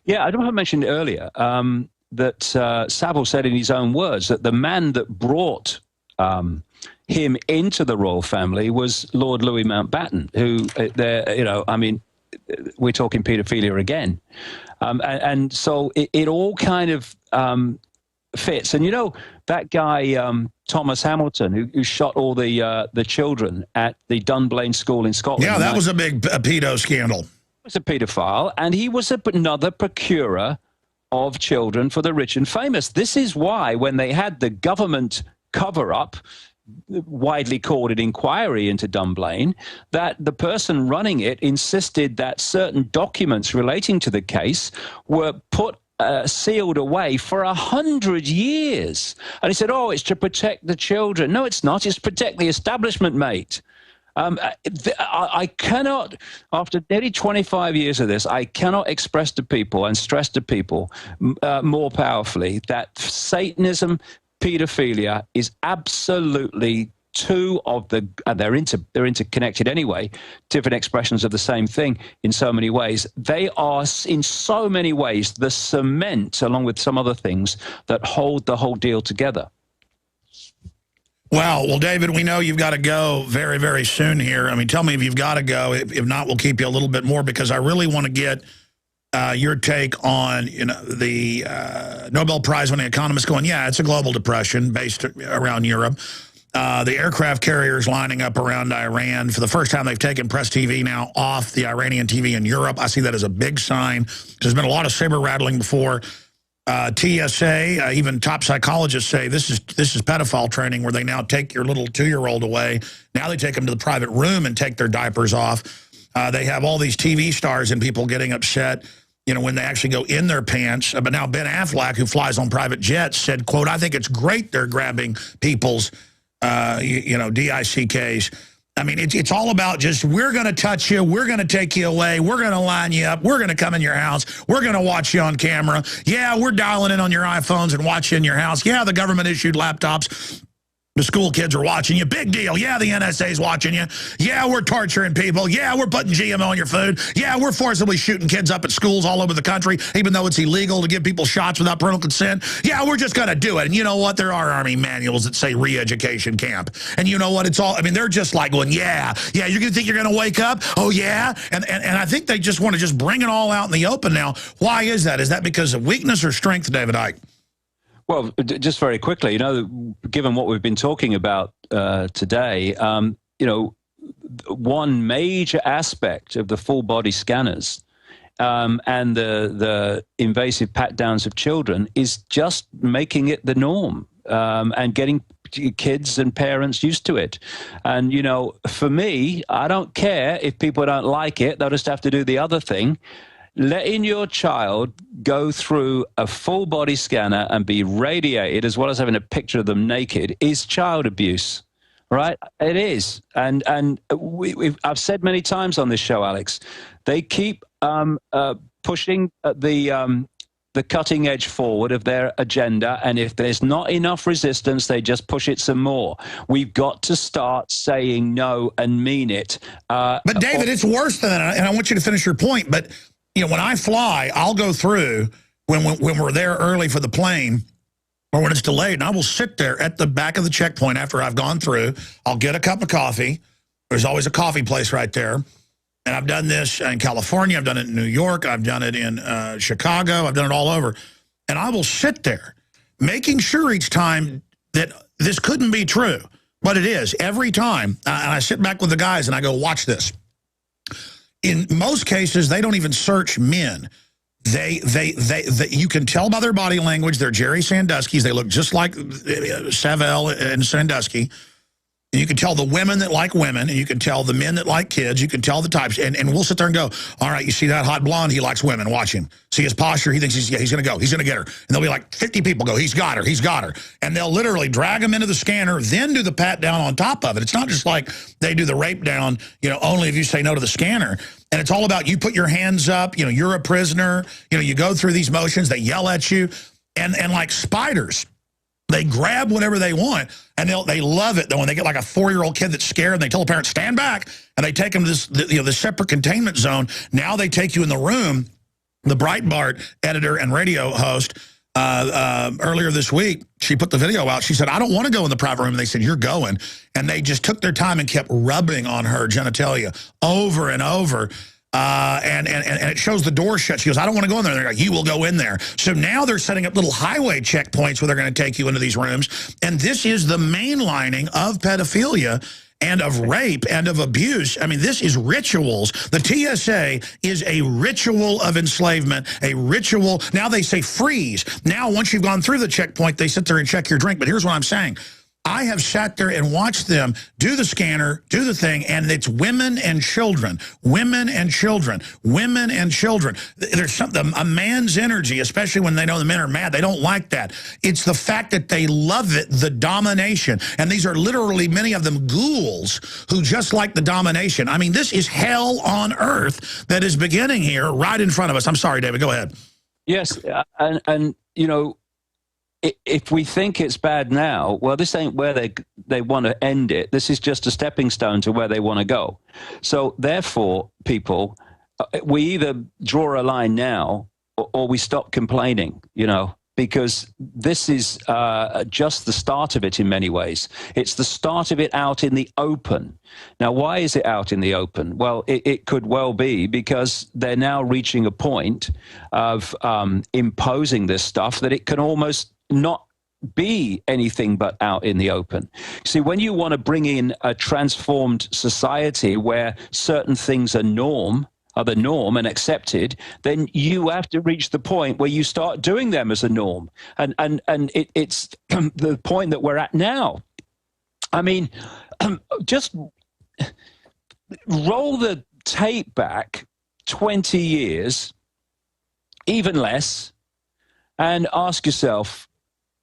Yeah, I don't know if I mentioned earlier that Savile said in his own words that the man that brought him into the royal family was Lord Louis Mountbatten, who, we're talking paedophilia again. And so it all kind of fits. And that guy Thomas Hamilton, who shot all the children at the Dunblane School in Scotland. Yeah, that was a big pedo scandal. He was a pedophile, and he was another procurer of children for the rich and famous. This is why when they had the government cover-up, widely called an inquiry into Dunblane, that the person running it insisted that certain documents relating to the case were put sealed away for 100 years. And he said, oh, it's to protect the children. No, it's not. It's to protect the establishment, mate. I cannot, after nearly 25 years of this, I cannot express to people and stress to people more powerfully that Satanism, pedophilia is absolutely two of the, they're interconnected anyway, different expressions of the same thing in so many ways. They are in so many ways the cement, along with some other things, that hold the whole deal together. Wow. Well, David, we know you've got to go very, very soon here. I mean, tell me if you've got to go. If not, we'll keep you a little bit more, because I really want to get your take on, the Nobel Prize-winning economist going, yeah, it's a global depression based around Europe. The aircraft carriers lining up around Iran. For the first time, they've taken press TV now off the Iranian TV in Europe. I see that as a big sign. There's been a lot of saber rattling before. TSA, even top psychologists say this is pedophile training, where they now take your little 2-year-old away. Now they take them to the private room and take their diapers off. They have all these TV stars and people getting upset, when they actually go in their pants. But now Ben Affleck, who flies on private jets, said, quote, "I think it's great they're grabbing people's, DICKs." I mean, it's all about just, we're going to touch you, we're going to take you away, we're going to line you up, we're going to come in your house, we're going to watch you on camera. Yeah, we're dialing in on your iPhones and watch you in your house. Yeah, the government-issued laptops. The school kids are watching you. Big deal. Yeah, the NSA's watching you. Yeah, we're torturing people. Yeah, we're putting GMO in your food. Yeah, we're forcibly shooting kids up at schools all over the country, even though it's illegal to give people shots without parental consent. Yeah, we're just going to do it. And you know what? There are Army manuals that say re-education camp. And you know what? It's all, I mean, they're just like going, yeah, you're going to think you're going to wake up? Oh, yeah? And I think they just want to just bring it all out in the open now. Why is that? Is that because of weakness or strength, David Icke? Well, just very quickly, given what we've been talking about today, one major aspect of the full body scanners and the invasive pat downs of children is just making it the norm and getting kids and parents used to it. And, for me, I don't care if people don't like it. They'll just have to do the other thing. Letting your child go through a full body scanner and be radiated, as well as having a picture of them naked, is child abuse, right? It is. And I've said many times on this show, Alex, they keep pushing the cutting edge forward of their agenda, and if there's not enough resistance, they just push it some more. We've got to start saying no and mean it. But David, it's worse than that, and I want you to finish your point, but when I fly, I'll go through, when we're there early for the plane, or when it's delayed, and I will sit there at the back of the checkpoint after I've gone through. I'll get a cup of coffee. There's always a coffee place right there. And I've done this in California. I've done it in New York. I've done it in Chicago. I've done it all over. And I will sit there making sure each time that this couldn't be true, but it is every time. And I sit back with the guys and I go, watch this. In most cases, they don't even search men. They you can tell by their body language. They're Jerry Sandusky's. They look just like Savelle and Sandusky. And you can tell the women that like women, and you can tell the men that like kids. You can tell the types. And we'll sit there and go, all right, you see that hot blonde? He likes women. Watch him. See his posture? He thinks he's going to go. He's going to get her. And there'll be like 50 people go, he's got her. He's got her. And they'll literally drag him into the scanner, then do the pat down on top of it. It's not just like they do the rape down, only if you say no to the scanner. And it's all about, you put your hands up, you're a prisoner. You go through these motions. They yell at you. And like spiders, they grab whatever they want, and they love it, though, when they get like a 4-year-old kid that's scared, and they tell the parent, stand back, and they take them to this separate containment zone. Now they take you in the room. The Breitbart editor and radio host, earlier this week, she put the video out. She said, I don't want to go in the private room. And they said, you're going. And they just took their time and kept rubbing on her genitalia over and over. And it shows the door shut. She goes, I don't want to go in there. They're like, you will go in there. So now they're setting up little highway checkpoints where they're going to take you into these rooms. And this is the mainlining of pedophilia and of rape and of abuse. I mean, this is rituals. The TSA is a ritual of enslavement, a ritual. Now they say freeze. Now, once you've gone through the checkpoint, they sit there and check your drink. But here's what I'm saying. I have sat there and watched them do the scanner, do the thing, and it's women and children, women and children, women and children. There's something, a man's energy, especially when they know the men are mad. They don't like that. It's the fact that they love it, the domination. And these are literally, many of them, ghouls who just like the domination. I mean, this is hell on earth that is beginning here right in front of us. I'm sorry, David, go ahead. Yes, and if we think it's bad now, well, this ain't where they want to end it. This is just a stepping stone to where they want to go. So therefore, people, we either draw a line now or we stop complaining, because this is just the start of it in many ways. It's the start of it out in the open. Now, why is it out in the open? Well, it could well be because they're now reaching a point of imposing this stuff that it can almost not be anything but out in the open. See, when you want to bring in a transformed society where certain things are the norm and accepted, then you have to reach the point where you start doing them as a norm. And it's the point that we're at now. I mean, just roll the tape back 20 years, even less, and ask yourself,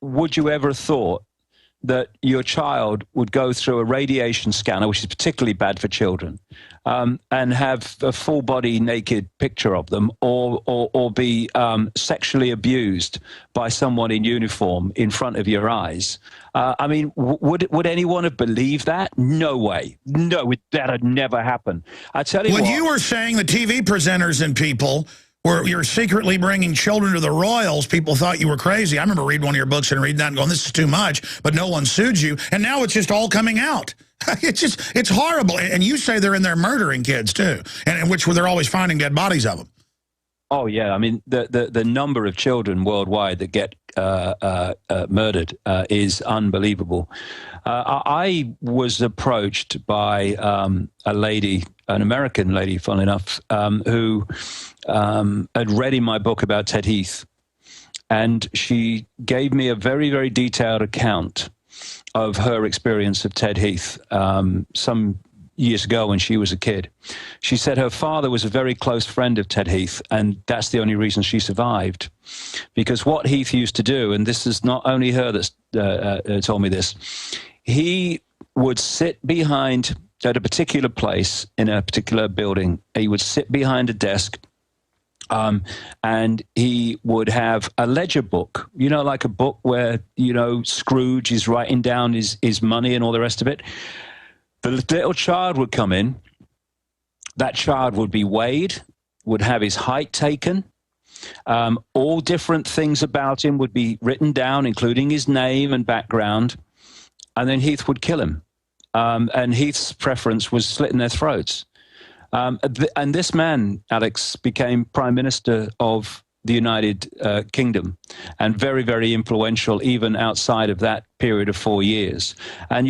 would you ever have thought that your child would go through a radiation scanner, which is particularly bad for children, and have a full-body naked picture of them, or be sexually abused by someone in uniform in front of your eyes? I mean, would anyone have believed that? No way. No, that would never happen. I tell you what. When you were saying the TV presenters and people you're secretly bringing children to the Royals, people thought you were crazy. I remember reading one of your books and reading that and going, this is too much, but no one sued you. And now it's just all coming out. It's horrible. And you say they're in there murdering kids, too, and in which they're always finding dead bodies of them. Oh, yeah. I mean, the number of children worldwide that get murdered is unbelievable. I was approached by a lady, an American lady, funnily enough, who had read in my book about Ted Heath. And she gave me a very, very detailed account of her experience of Ted Heath some years ago when she was a kid. She said her father was a very close friend of Ted Heath, and that's the only reason she survived. Because what Heath used to do, and this is not only her that told me this, he would sit behind, at a particular place in a particular building, he would sit behind a desk, and he would have a ledger book, like a book where, Scrooge is writing down his money and all the rest of it. The little child would come in, that child would be weighed, would have his height taken, all different things about him would be written down, including his name and background, and then Heath would kill him. And Heath's preference was slitting their throats. And this man, Alex, became Prime Minister of the United Kingdom, and very, very influential even outside of that period of 4 years. And,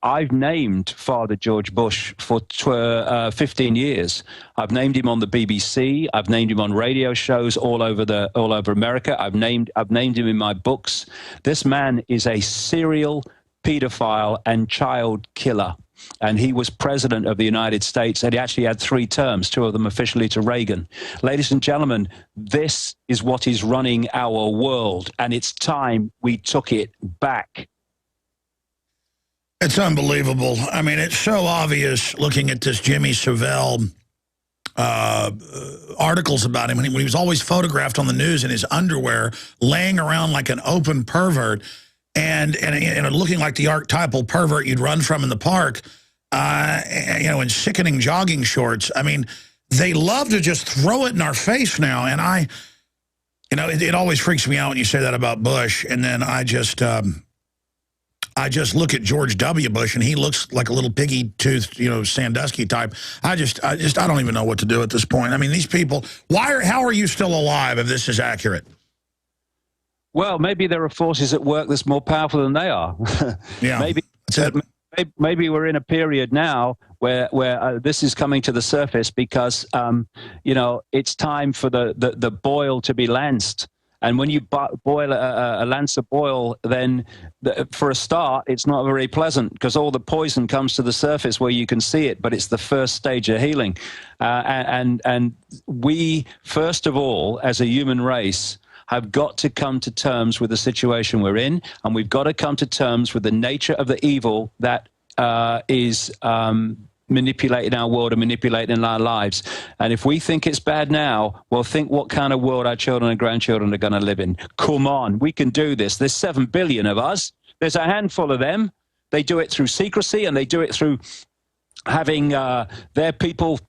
I've named Father George Bush for 15 years. I've named him on the BBC. I've named him on radio shows all over America. I've named him in my books. This man is a serial pedophile and child killer. And he was president of the United States, and he actually had 3 terms, 2 of them officially to Reagan. Ladies and gentlemen, this is what is running our world, and it's time we took it back. It's unbelievable. I mean, it's so obvious looking at this Jimmy Savile articles about him when he was always photographed on the news in his underwear, laying around like an open pervert. And looking like the archetypal pervert you'd run from in the park, in sickening jogging shorts. I mean, they love to just throw it in our face now. And it always freaks me out when you say that about Bush. And then I just look at George W. Bush, and he looks like a little piggy-toothed, Sandusky type. I don't even know what to do at this point. I mean, these people, how are you still alive if this is accurate? Well, maybe there are forces at work that's more powerful than they are. Yeah, maybe we're in a period now where this is coming to the surface because it's time for the boil to be lanced. And when you boil a lance of oil, then for a start, it's not very pleasant because all the poison comes to the surface where you can see it. But it's the first stage of healing, and we first of all, as a human race, have got to come to terms with the situation we're in, and we've got to come to terms with the nature of the evil that is manipulating our world and manipulating our lives. And if we think it's bad now, well, think what kind of world our children and grandchildren are going to live in. Come on, we can do this. There's 7 billion of us. There's a handful of them. They do it through secrecy, and they do it through having their people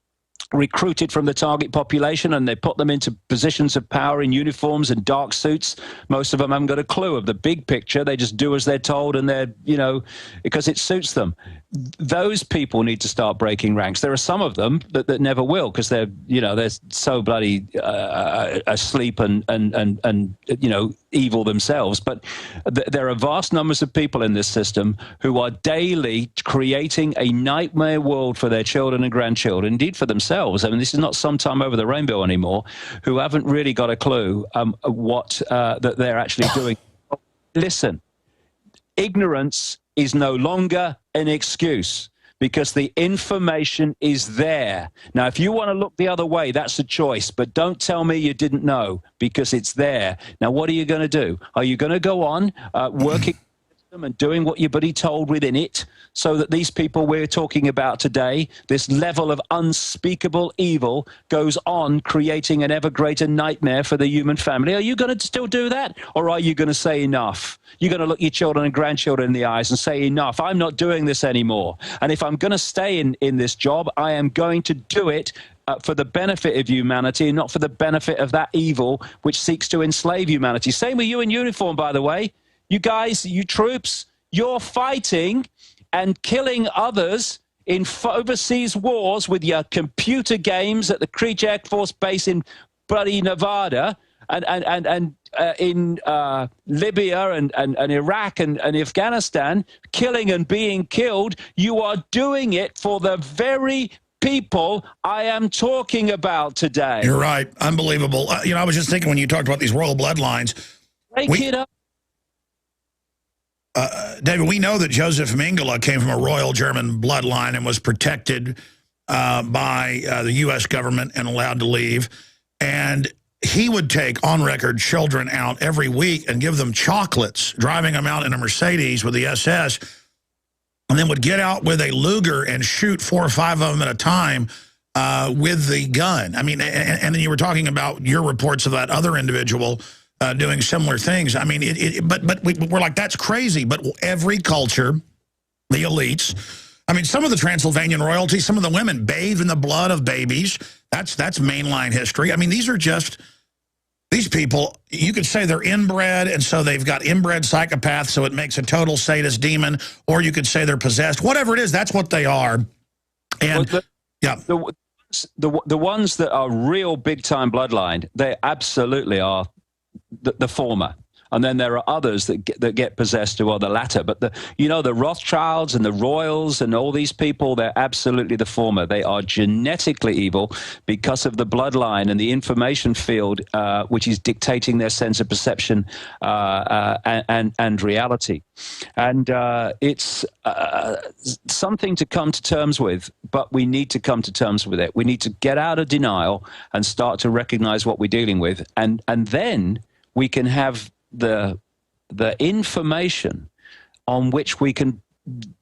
recruited from the target population, and they put them into positions of power in uniforms and dark suits. Most of them haven't got a clue of the big picture. They just do as they're told, and they're, because it suits them. Those people need to start breaking ranks. There are some of them that never will, because they're so bloody asleep and evil themselves. But there are vast numbers of people in this system who are daily creating a nightmare world for their children and grandchildren, indeed for themselves. I mean, this is not sometime over the rainbow anymore, who haven't really got a clue what that they're actually doing. Listen, ignorance is no longer an excuse, because the information is there. Now, if you want to look the other way, that's a choice, but don't tell me you didn't know, because it's there. Now, what are you going to do? Are you going to go on working and doing what your buddy told within it, so that these people we're talking about today, this level of unspeakable evil, goes on creating an ever greater nightmare for the human family? Are you going to still do that? Or are you going to say enough? You're going to look your children and grandchildren in the eyes and say, enough, I'm not doing this anymore. And if I'm going to stay in this job, I am going to do it for the benefit of humanity, and not for the benefit of that evil which seeks to enslave humanity. Same with you in uniform, by the way. You guys, you troops, you're fighting and killing others in overseas wars with your computer games at the Creech Air Force Base in bloody Nevada, and in Libya and Iraq and Afghanistan, killing and being killed. You are doing it for the very people I am talking about today. You're right. Unbelievable. I was just thinking, when you talked about these royal bloodlines, Wake it up. David, we know that Joseph Mengele came from a royal German bloodline and was protected by the U.S. government and allowed to leave. And he would take, on record, children out every week and give them chocolates, driving them out in a Mercedes with the SS, and then would get out with a Luger and shoot 4 or 5 of them at a time with the gun. I mean, and then you were talking about your reports of that other individual doing similar things. I mean, but we're like, that's crazy. But every culture, the elites, I mean, some of the Transylvanian royalty, some of the women bathed in the blood of babies. That's mainline history. I mean, these people, you could say they're inbred, and so they've got inbred psychopaths, so it makes a total sadist demon, or you could say they're possessed. Whatever it is, that's what they are. And the ones that are real big-time bloodline, they absolutely are the former. And then there are others that get possessed who are the latter. But the Rothschilds and the Royals and all these people, they're absolutely the former. They are genetically evil because of the bloodline and the information field, which is dictating their sense of perception and reality. And it's something to come to terms with, but we need to come to terms with it. We need to get out of denial and start to recognize what we're dealing with. And then we can have the information on which we can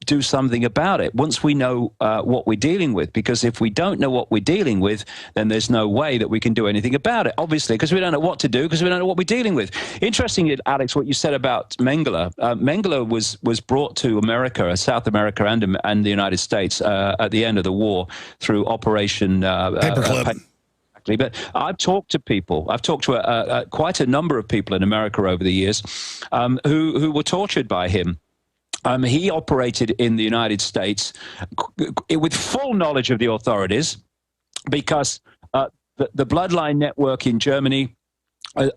do something about it once we know what we're dealing with. Because if we don't know what we're dealing with, then there's no way that we can do anything about it, obviously, because we don't know what to do, because we don't know what we're dealing with. Interesting, Alex, what you said about Mengele. Mengele was brought to America, South America, and the United States at the end of the war through Operation Paperclip. But I've talked to people. I've talked to quite a number of people in America over the years who were tortured by him. He operated in the United States with full knowledge of the authorities, because the bloodline network in Germany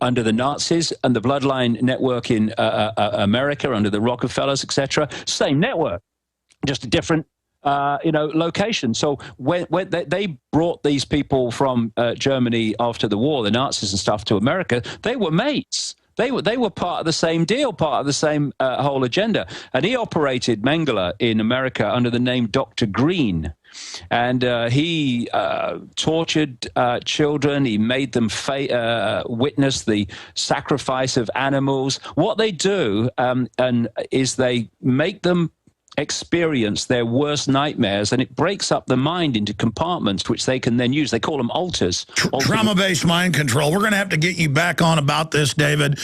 under the Nazis and the bloodline network in America under the Rockefellers, etc., same network, just a different location. So when they brought these people from Germany after the war, the Nazis and stuff, to America, they were mates. They were part of the same deal, part of the same whole agenda. And he operated, Mengele, in America under the name Dr. Green. And he tortured children. He made them witness the sacrifice of animals. What they do is they make them experience their worst nightmares, and it breaks up the mind into compartments which they can then use. They call them alters. Trauma-based mind control. We're going to have to get you back on about this, David.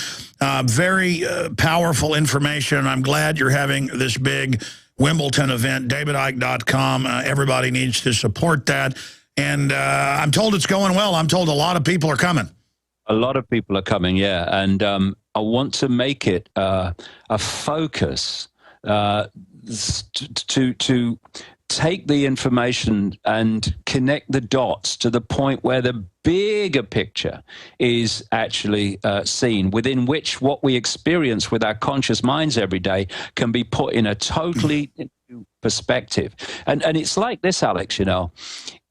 Very powerful information. I'm glad you're having this big Wimbledon event, davidicke.com. Everybody needs to support that. And I'm told it's going well. I'm told a lot of people are coming. A lot of people are coming, yeah. And I want to make it a focus to take the information and connect the dots to the point where the bigger picture is actually seen, within which what we experience with our conscious minds every day can be put in a totally new perspective. And it's like this, Alex, you know,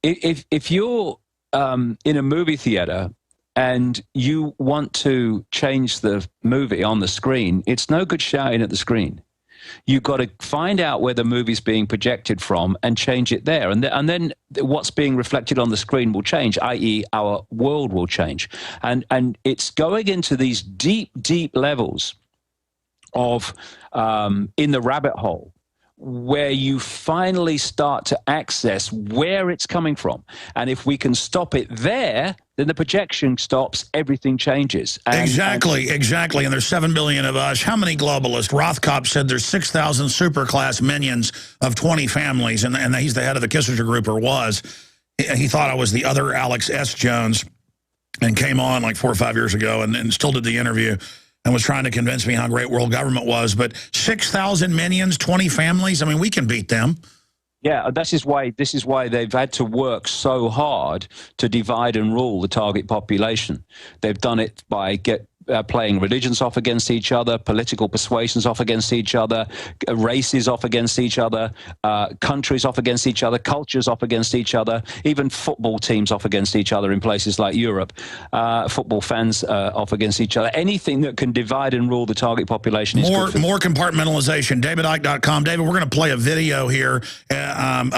if you're in a movie theater and you want to change the movie on the screen, it's no good shouting at the screen. You've got to find out where the movie's being projected from and change it there. And then what's being reflected on the screen will change, i.e. our world will change. And it's going into these deep, deep levels of in the rabbit hole, where you finally start to access where it's coming from. And if we can stop it there, then the projection stops, everything changes. Exactly. And there's 7 billion of us. How many globalists? Rothkopf said there's 6,000 superclass minions of 20 families, and he's the head of the Kissinger Group, or was. He thought I was the other Alex S. Jones, and came on like 4 or 5 years ago and still did the interview and was trying to convince me how great world government was. But 6,000 minions, 20 families, I mean, we can beat them. Yeah, this is why they've had to work so hard to divide and rule the target population. They've done it by playing religions off against each other, political persuasions off against each other, races off against each other, countries off against each other, cultures off against each other, even football teams off against each other in places like Europe, football fans off against each other. Anything that can divide and rule the target population is good for more compartmentalization. davidicke.com. David, we're going to play a video here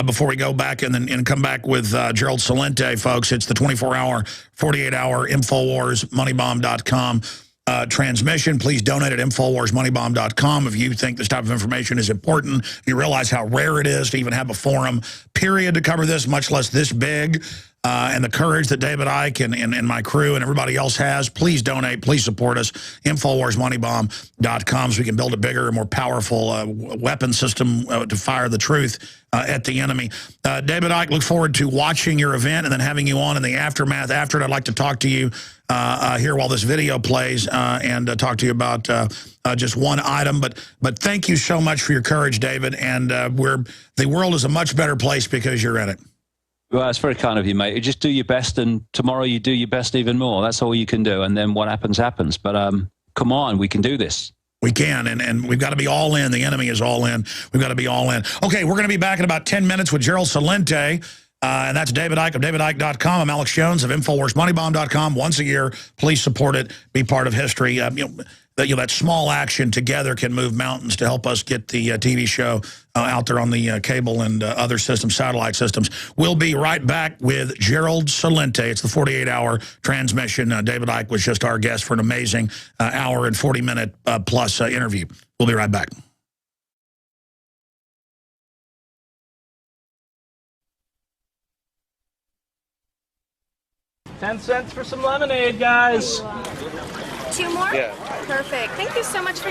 before we go back and come back with Gerald Celente, folks. It's the 24-hour, 48-hour InfoWarsMoneyBomb.com transmission. Please donate at InfoWarsMoneyBomb.com if you think this type of information is important. You realize how rare it is to even have a forum, period, to cover this, much less this big. And the courage that David Icke and my crew and everybody else has. Please donate. Please support us. InfoWarsMoneyBomb.com so we can build a bigger, more powerful weapon system to fire the truth at the enemy. David Icke, look forward to watching your event and then having you on in the aftermath. After it, I'd like to talk to you here while this video plays and talk to you about just one item. But thank you so much for your courage, David. And the world is a much better place because you're in it. Well, it's very kind of you, mate. You just do your best, and tomorrow you do your best even more. That's all you can do, and then what happens, happens. But come on, we can do this. We can, and we've got to be all in. The enemy is all in. We've got to be all in. Okay, we're going to be back in about 10 minutes with Gerald Celente, and that's David Icke of davidicke.com. I'm Alex Jones of InfoWarsMoneyBomb.com. Once a year, please support it. Be part of history. That small action together can move mountains to help us get the TV show out there on the cable and other systems, satellite systems. We'll be right back with Gerald Celente. It's the 48-hour transmission. David Icke was just our guest for an amazing hour and 40-minute plus interview. We'll be right back. $0.10 for some lemonade, guys. 2 more? Yeah. Perfect. Thank you so much for your